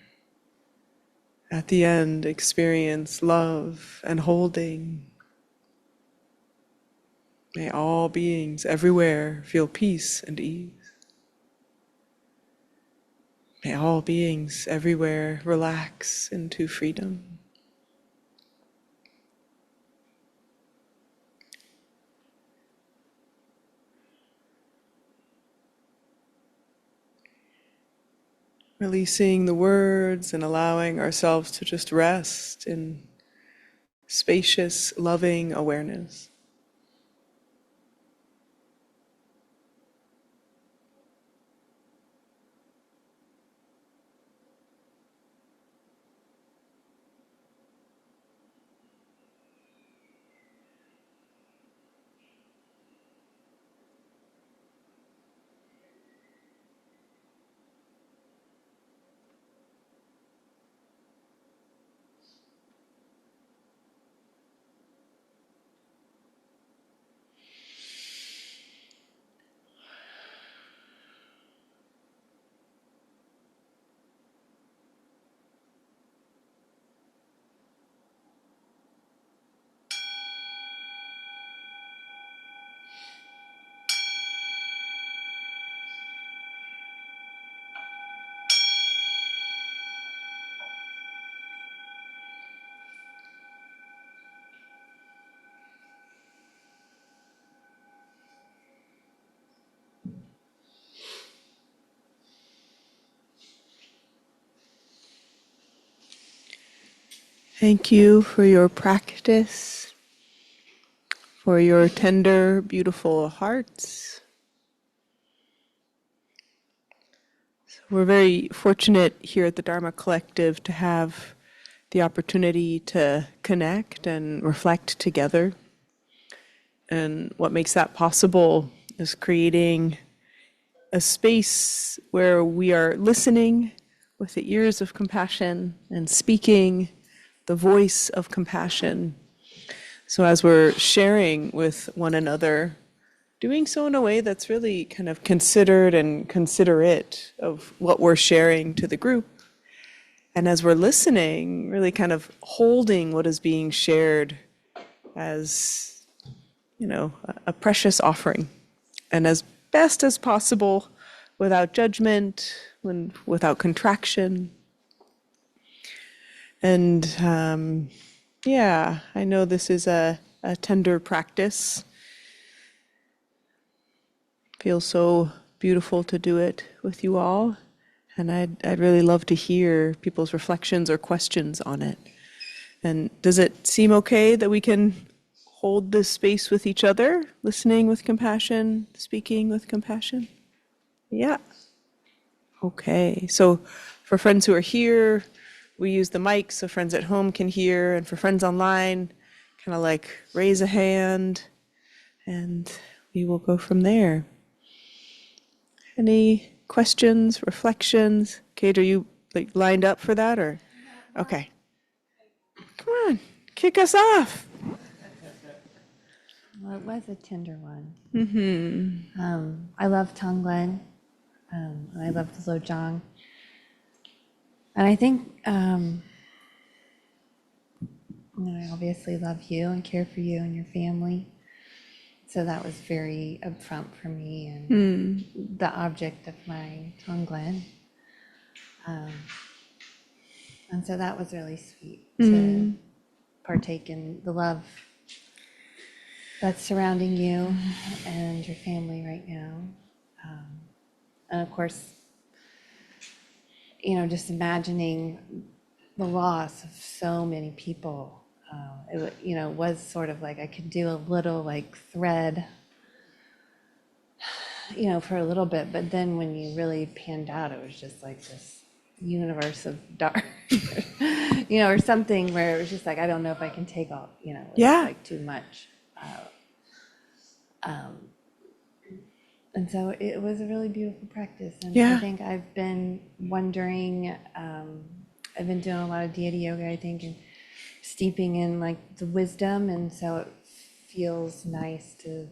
at the end experience love and holding. May all beings everywhere feel peace and ease. May all beings everywhere relax into freedom. Releasing the words and allowing ourselves to just rest in spacious, loving awareness. Thank you for your practice. for your tender, beautiful hearts. We're very fortunate here at the Dharma Collective to have the opportunity to connect and reflect together. And what makes that possible is creating a space where we are listening with the ears of compassion and speaking the voice of compassion. So as we're sharing with one another, doing so in a way that's really kind of considered and considerate of what we're sharing to the group. And as we're listening, really kind of holding what is being shared as, a precious offering. And as best as possible, without judgment, without contraction. And I know this is a tender practice. Feels so beautiful to do it with you all. And I'd really love to hear people's reflections or questions on it. And does it seem okay that we can hold this space with each other, listening with compassion, speaking with compassion? Yeah. Okay. So for friends who are here, we use the mic so friends at home can hear. And for friends online, kind of like raise a hand and we will go from there. Any questions, reflections? Kate, are you lined up for that or? Okay. Come on, kick us off. Well, it was a tender one. I love Tonglen. I love the Lojong. And I think, I obviously love you and care for you and your family. So that was very upfront for me and the object of my Tonglen. And so that was really sweet to partake in the love that's surrounding you and your family right now. And of course, just imagining the loss of so many people. It was sort of like I could do a little thread, for a little bit, but then when you really panned out, it was just like this universe of dark, or something where it was just like, I don't know if I can take all, it's too much. And so it was a really beautiful practice. And I think I've been wondering, I've been doing a lot of deity yoga, I think, and steeping in the wisdom. And so it feels nice to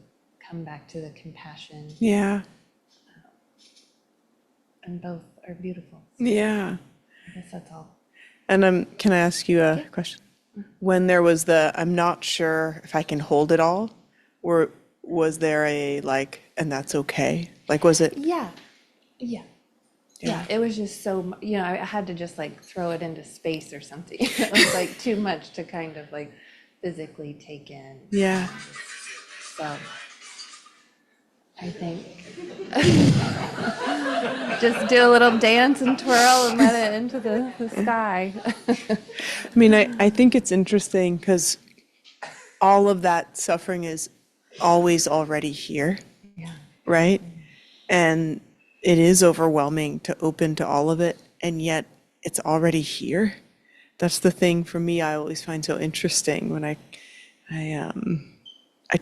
come back to the compassion. Yeah. And both are beautiful. So yeah. I guess that's all. And can I ask you a question? When there was I'm not sure if I can hold it all, or was there and that's okay? Was it? Yeah. It was just so, I had to just throw it into space or something. It was too much to kind of physically take in. Yeah. So I think just do a little dance and twirl and let it into the sky. I think it's interesting because all of that suffering is always already here, right? And it is overwhelming to open to all of it, and yet it's already here. That's the thing for me I always find so interesting when I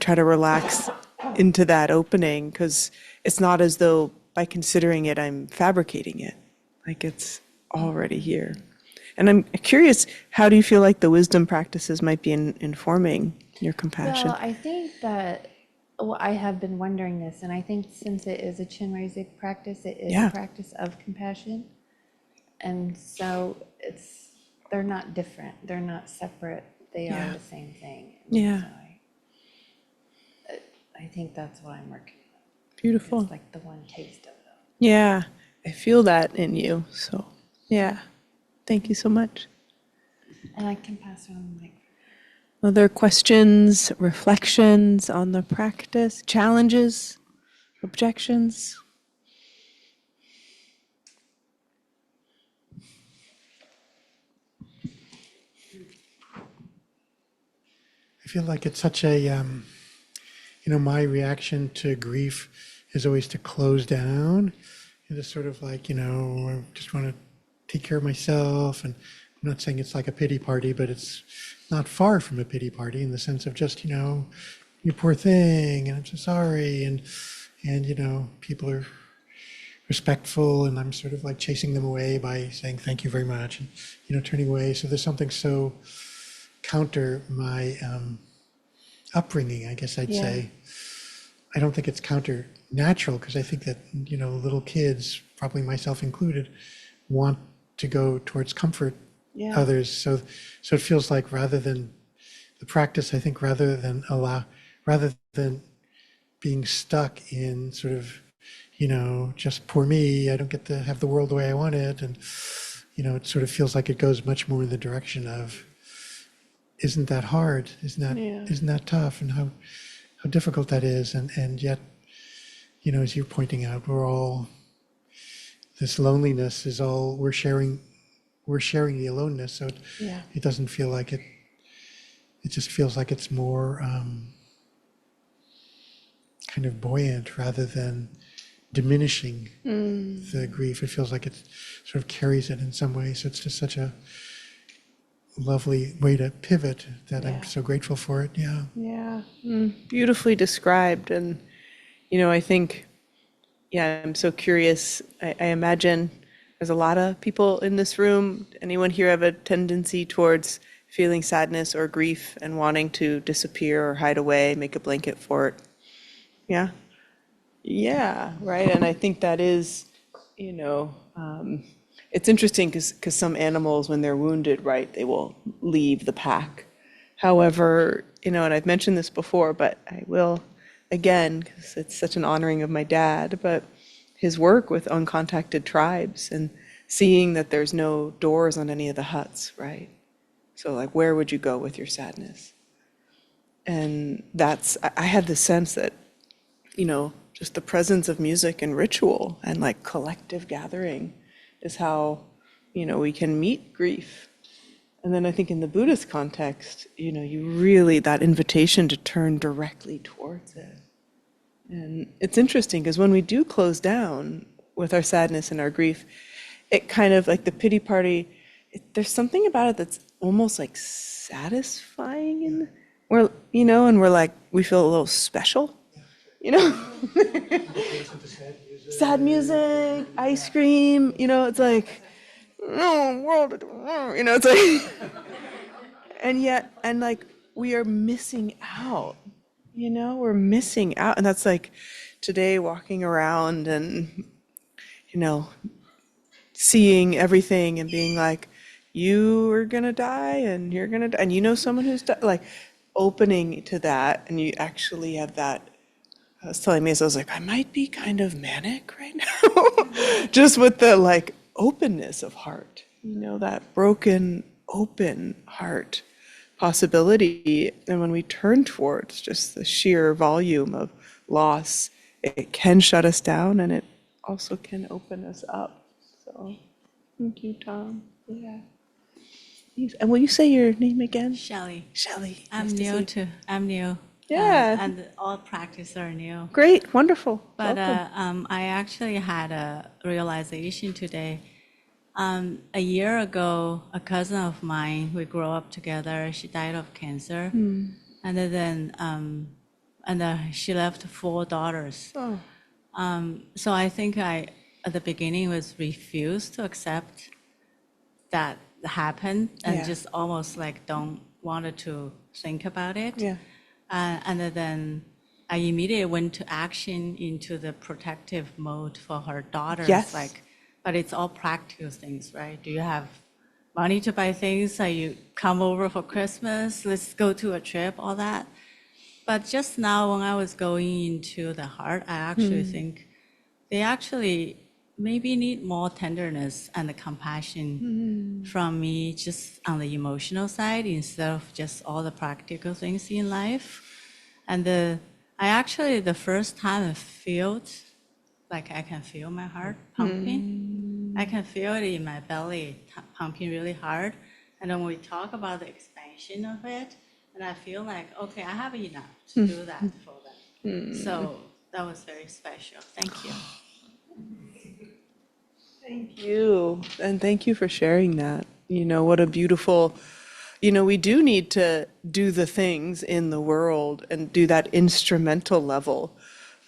try to relax into that opening, because it's not as though by considering it I'm fabricating it. It's already here. And I'm curious, how do you feel like the wisdom practices might be informing your compassion? Well, I think that I have been wondering this, and I think since it is a Chinrezig practice, it is a practice of compassion. And so they're not different, they're not separate, they are the same thing. And so I think that's what I'm working on. Beautiful. It's the one taste of it. Yeah, I feel that in you. So, thank you so much. And I can pass around the mic. Other questions, reflections on the practice, challenges, objections? I feel like it's such a my reaction to grief is always to close down and just sort of like, I just want to take care of myself. And I'm not saying it's like a pity party, but it's not far from a pity party in the sense of just, you poor thing, and I'm so sorry. And people are respectful, and I'm sort of like chasing them away by saying thank you very much, and turning away. So there's something so counter my upbringing, I guess I'd say. I don't think it's counter natural, because I think that little kids, probably myself included, want to go towards comfort others. So it feels like rather than the practice, I think rather than being stuck in sort of just poor me, I don't get to have the world the way I want it. And, it sort of feels like it goes much more in the direction of, isn't that hard? Isn't that tough? And how difficult that is. And yet, as you're pointing out, this loneliness is all, we're sharing the aloneness. So it doesn't feel like it just feels like it's more kind of buoyant rather than diminishing the grief. It feels like it sort of carries it in some way. So it's just such a lovely way to pivot that I'm so grateful for it. Yeah. Beautifully described. And, I think, I'm so curious. I imagine there's a lot of people in this room. Anyone here have a tendency towards feeling sadness or grief and wanting to disappear or hide away, make a blanket for it? Yeah. Yeah, right. And I think that is, it's interesting because some animals, when they're wounded, right, they will leave the pack. However, and I've mentioned this before, but I will again, because it's such an honoring of my dad, but his work with uncontacted tribes and seeing that there's no doors on any of the huts, right? So like, where would you go with your sadness? And I had the sense that, just the presence of music and ritual and like collective gathering is how, we can meet grief. And then I think in the Buddhist context, you really, that invitation to turn directly towards it. And it's interesting because when we do close down with our sadness and our grief, it kind of like the pity party, there's something about it that's almost like satisfying and we're like, we feel a little special. Sad music, ice cream, it's like, no world, it's like, and like we are missing out, we're missing out. And that's like today walking around and, seeing everything and being like, you are gonna die and you're gonna die, and someone who's died, like opening to that, and you actually have that. I was telling me, I was like, I might be kind of manic right now, just with the like openness of heart, that broken, open heart possibility. And when we turn towards just the sheer volume of loss, it can shut us down and it also can open us up. So thank you, Tom. Yeah. And will you say your name again? Shelley. Shelley. I'm new. Yeah. And all practice are new. Great. Wonderful. But Welcome. I actually had a realization today. A year ago, a cousin of mine, we grew up together. She died of cancer, and then she left 4 daughters. Oh. So I think I, at the beginning, was refused to accept that happened, and just almost like don't wanted to think about it. Yeah. And then I immediately went to action into the protective mode for her daughters. Yes. But it's all practical things, right? Do you have money to buy things? Are you come over for Christmas? Let's go to a trip, all that. But just now when I was going into the heart, I actually think they actually maybe need more tenderness and the compassion from me just on the emotional side instead of just all the practical things in life. And I actually, the first time I felt like I can feel my heart pumping. I can feel it in my belly pumping really hard. And then when we talk about the expansion of it, and I feel like, okay, I have enough to do that for them. So that was very special. Thank you. Thank you. And thank you for sharing that. What a beautiful, we do need to do the things in the world and do that instrumental level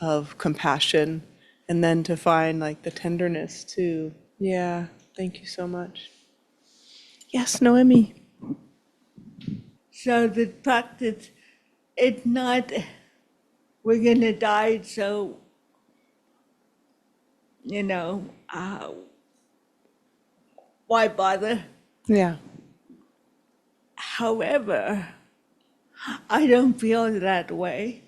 of compassion, and then to find like the tenderness too. Yeah. Thank you so much. Yes, Noemi. So the practice, it's not, we're gonna die, so, why bother? Yeah. However, I don't feel that way.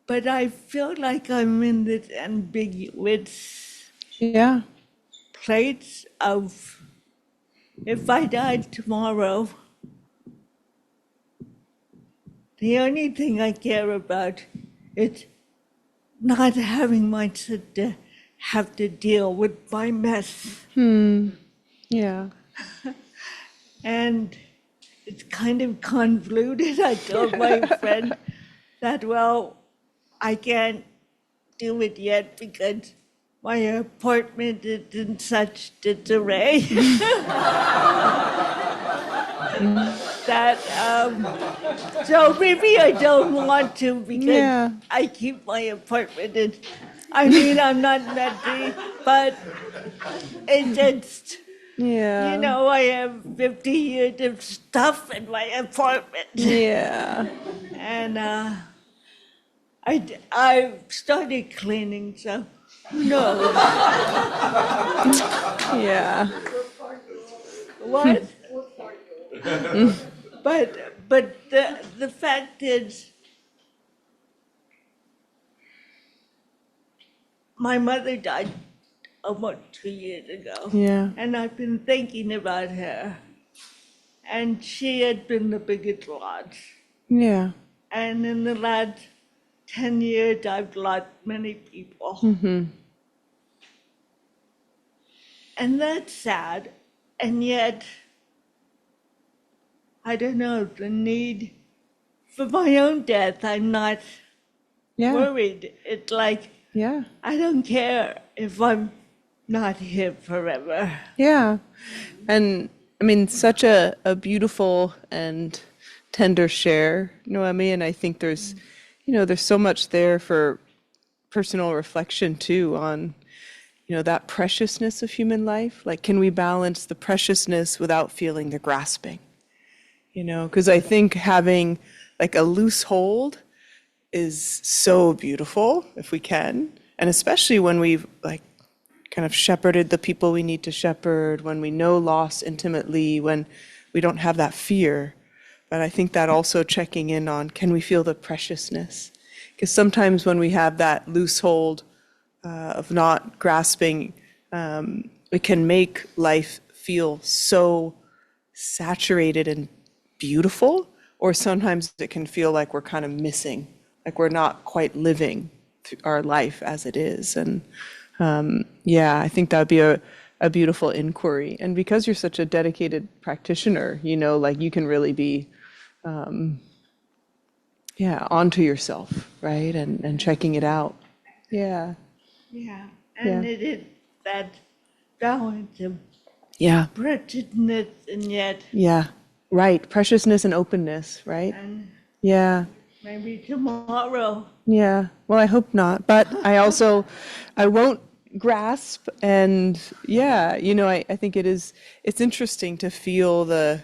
But I feel like I'm in this ambiguous Yeah. place of, if I died tomorrow, the only thing I care about is not having my sister have to deal with my mess. Yeah. And it's kind of convoluted. I told my friend that, well, I can't do it yet because my apartment is in such disarray that, so maybe I don't want to because Yeah. I keep my apartment in. I mean, I'm not messy, but it's just, Yeah. I have 50 years of stuff in my apartment. Yeah. And I started cleaning, so who knows? Yeah. What? But the fact is, my mother died almost 2 years ago. Yeah. And I've been thinking about her. And she had been the biggest loss. Yeah. And in the last 10 years, I've lost many people. And that's sad. And yet, I don't know, the need for my own death, I'm not Yeah. worried. It's like, Yeah. I don't care if I'm not here forever. Yeah. And I mean, such a beautiful and tender share, Noemi. And I think there's so much there for personal reflection too on, that preciousness of human life. Like, can we balance the preciousness without feeling the grasping? Because I think having like a loose hold is so beautiful if we can. And especially when we've like kind of shepherded the people we need to shepherd, when we know loss intimately, when we don't have that fear. But I think that also checking in on, can we feel the preciousness? Because sometimes when we have that loose hold of not grasping, it can make life feel so saturated and beautiful, or sometimes it can feel like we're kind of missing, like we're not quite living our life as it is. And yeah, I think that would be a beautiful inquiry. And because you're such a dedicated practitioner, like you can really be, onto yourself, right? And checking it out. Yeah. Yeah. And Yeah. it is that balance of Yeah. wretchedness and yet, Yeah. Right. Preciousness and openness, right? and Yeah. maybe tomorrow. Yeah. Well, I hope not. But I won't grasp. And yeah, I think it's interesting to feel the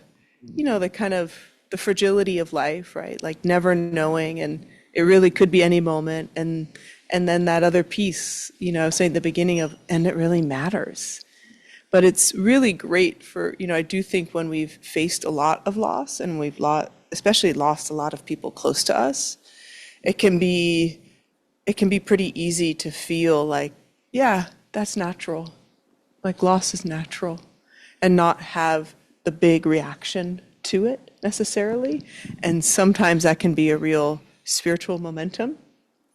kind of the fragility of life, right? Like never knowing, and it really could be any moment. And then that other piece, saying at the beginning of, and it really matters. But it's really great for, I do think when we've faced a lot of loss and especially lost a lot of people close to us, it can be pretty easy to feel like, yeah, that's natural. Like loss is natural, and not have the big reaction to it necessarily. And sometimes that can be a real spiritual momentum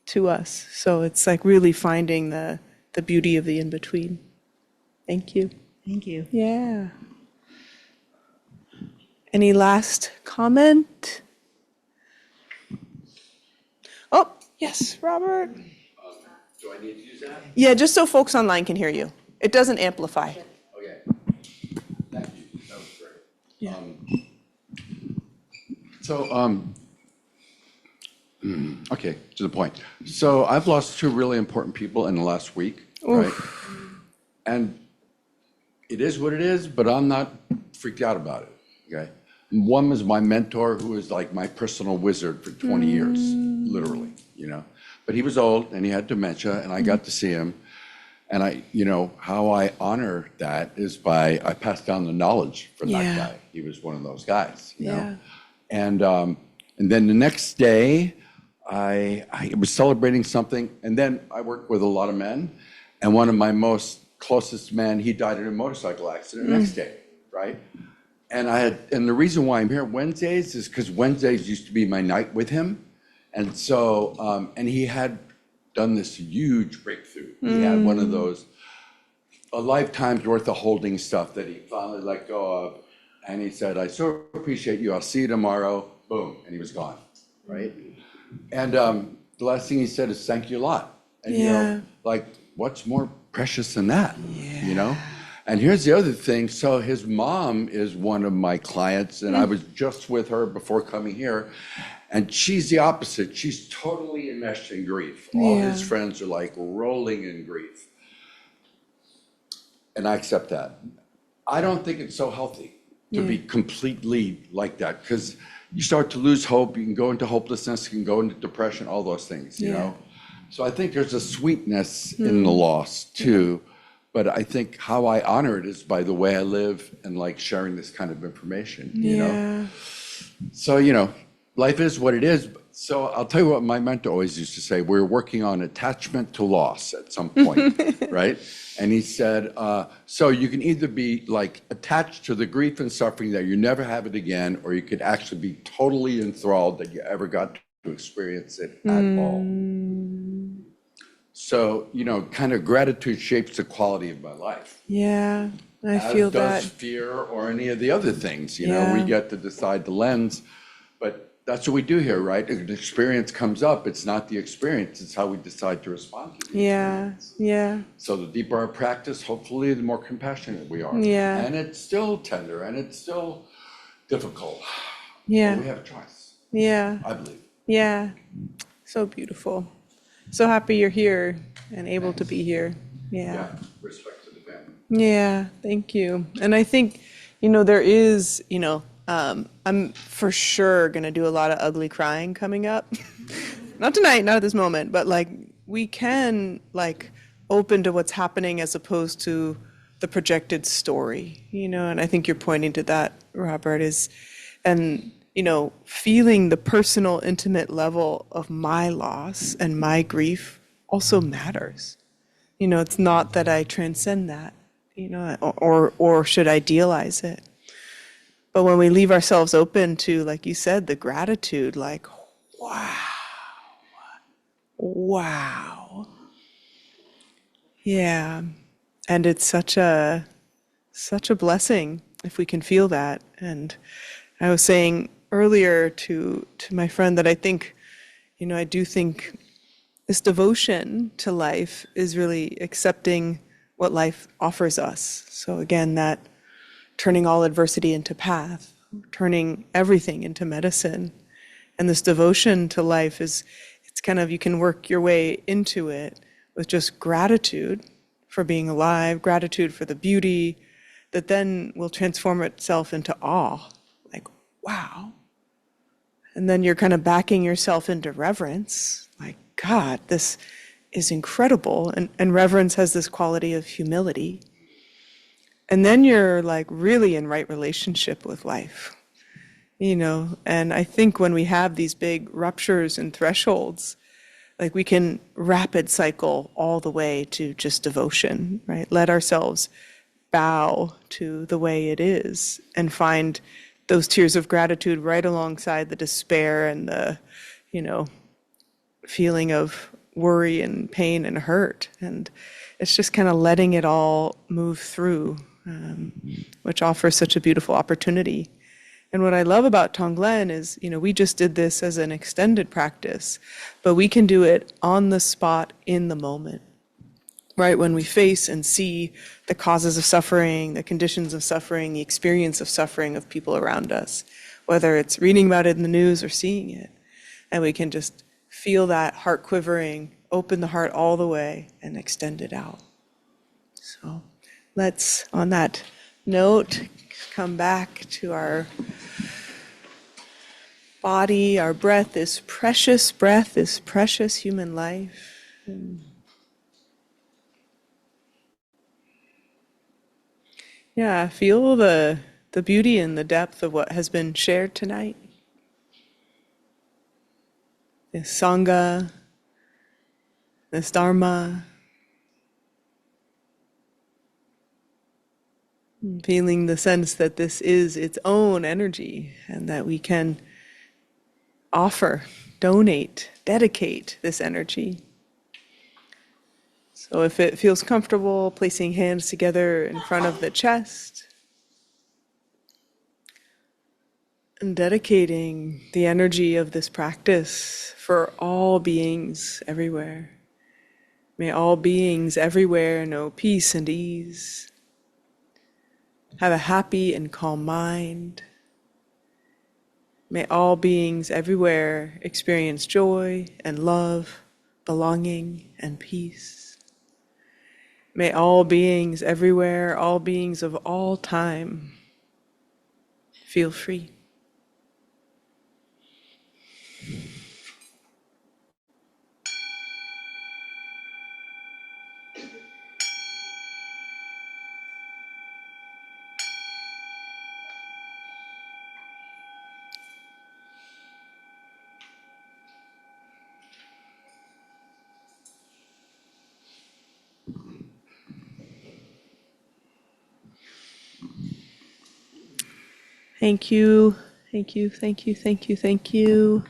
to us. So it's like really finding the beauty of the in-between. Thank you. Thank you. Yeah. Any last comment? Yes, Robert? Do I need to use that? Yeah, just so folks online can hear you. It doesn't amplify. Okay. Thank you. That was great. Yeah. Okay, to the point. So I've lost two really important people in the last week, right? And it is what it is, but I'm not freaked out about it, okay? One was my mentor, who was like my personal wizard for 20 years, literally, you know? But he was old and he had dementia, and I got to see him. And how I honor that is by, I passed down the knowledge from that guy. He was one of those guys, you know? And then the next day, I was celebrating something, and then I worked with a lot of men, and one of my most closest men, he died in a motorcycle accident the next day, right? And the reason why I'm here Wednesdays is because Wednesdays used to be my night with him. And so, and he had done this huge breakthrough. He had one of those, a lifetime's worth of holding stuff that he finally let go of. And he said, I so appreciate you. I'll see you tomorrow. Boom. And he was gone, right? And the last thing he said is, thank you a lot. And what's more precious than that, you know? And here's the other thing. So his mom is one of my clients, and I was just with her before coming here. And she's the opposite. She's totally enmeshed in grief. All his friends are like rolling in grief. And I accept that. I don't think it's so healthy to be completely like that, because you start to lose hope. You can go into hopelessness, you can go into depression, all those things, you know? So I think there's a sweetness in the loss too. But I think how I honor it is by the way I live and like sharing this kind of information, you know? So, life is what it is. So I'll tell you what my mentor always used to say. We're working on attachment to loss at some point, right? And he said, so you can either be like attached to the grief and suffering that you never have it again, or you could actually be totally enthralled that you ever got to experience it at all. So, kind of gratitude shapes the quality of my life. Yeah, I feel that. As does fear or any of the other things, we get to decide the lens. But that's what we do here, right? If an experience comes up, it's not the experience, it's how we decide to respond to the experience. Yeah. So the deeper our practice, hopefully, the more compassionate we are. Yeah. And it's still tender and it's still difficult. Yeah. But we have a choice. Yeah. I believe. Yeah. So beautiful. So happy you're here and able to be here. Yeah. Respect to the family. Yeah. Thank you. And I think, there is, I'm for sure going to do a lot of ugly crying coming up. Not tonight, not at this moment, but like we can open to what's happening as opposed to the projected story, and I think you're pointing to that, Robert, feeling the personal, intimate level of my loss and my grief also matters. It's not that I transcend that, or should idealize it. But when we leave ourselves open to, like you said, the gratitude, like, wow. Yeah. And it's such a blessing if we can feel that. And I was saying earlier to my friend that I think, I do think this devotion to life is really accepting what life offers us. So again, that turning all adversity into path, turning everything into medicine. And this devotion to life it's kind of, you can work your way into it with just gratitude for being alive, gratitude for the beauty, that then will transform itself into awe. Like, wow. And then you're kind of backing yourself into reverence. Like, God, this is incredible. And reverence has this quality of humility. And then you're like really in right relationship with life, and I think when we have these big ruptures and thresholds, like we can rapid cycle all the way to just devotion, right? Let ourselves bow to the way it is and find those tears of gratitude right alongside the despair and the, feeling of worry and pain and hurt. And it's just kind of letting it all move through, which offers such a beautiful opportunity. And what I love about Tonglen is, we just did this as an extended practice, but we can do it on the spot in the moment, right? When we face and see the causes of suffering, the conditions of suffering, the experience of suffering of people around us, whether it's reading about it in the news or seeing it. And we can just feel that heart quivering, open the heart all the way and extend it out. So let's, on that note, come back to our body. Our breath is precious human life. Yeah, feel the beauty and the depth of what has been shared tonight. This sangha, this Dharma, feeling the sense that this is its own energy and that we can offer, donate, dedicate this energy. So if it feels comfortable, placing hands together in front of the chest and dedicating the energy of this practice for all beings everywhere. May all beings everywhere know peace and ease, have a happy and calm mind. May all beings everywhere experience joy and love, belonging and peace. May all beings everywhere, all beings of all time, feel free. Thank you, thank you, thank you, thank you, thank you.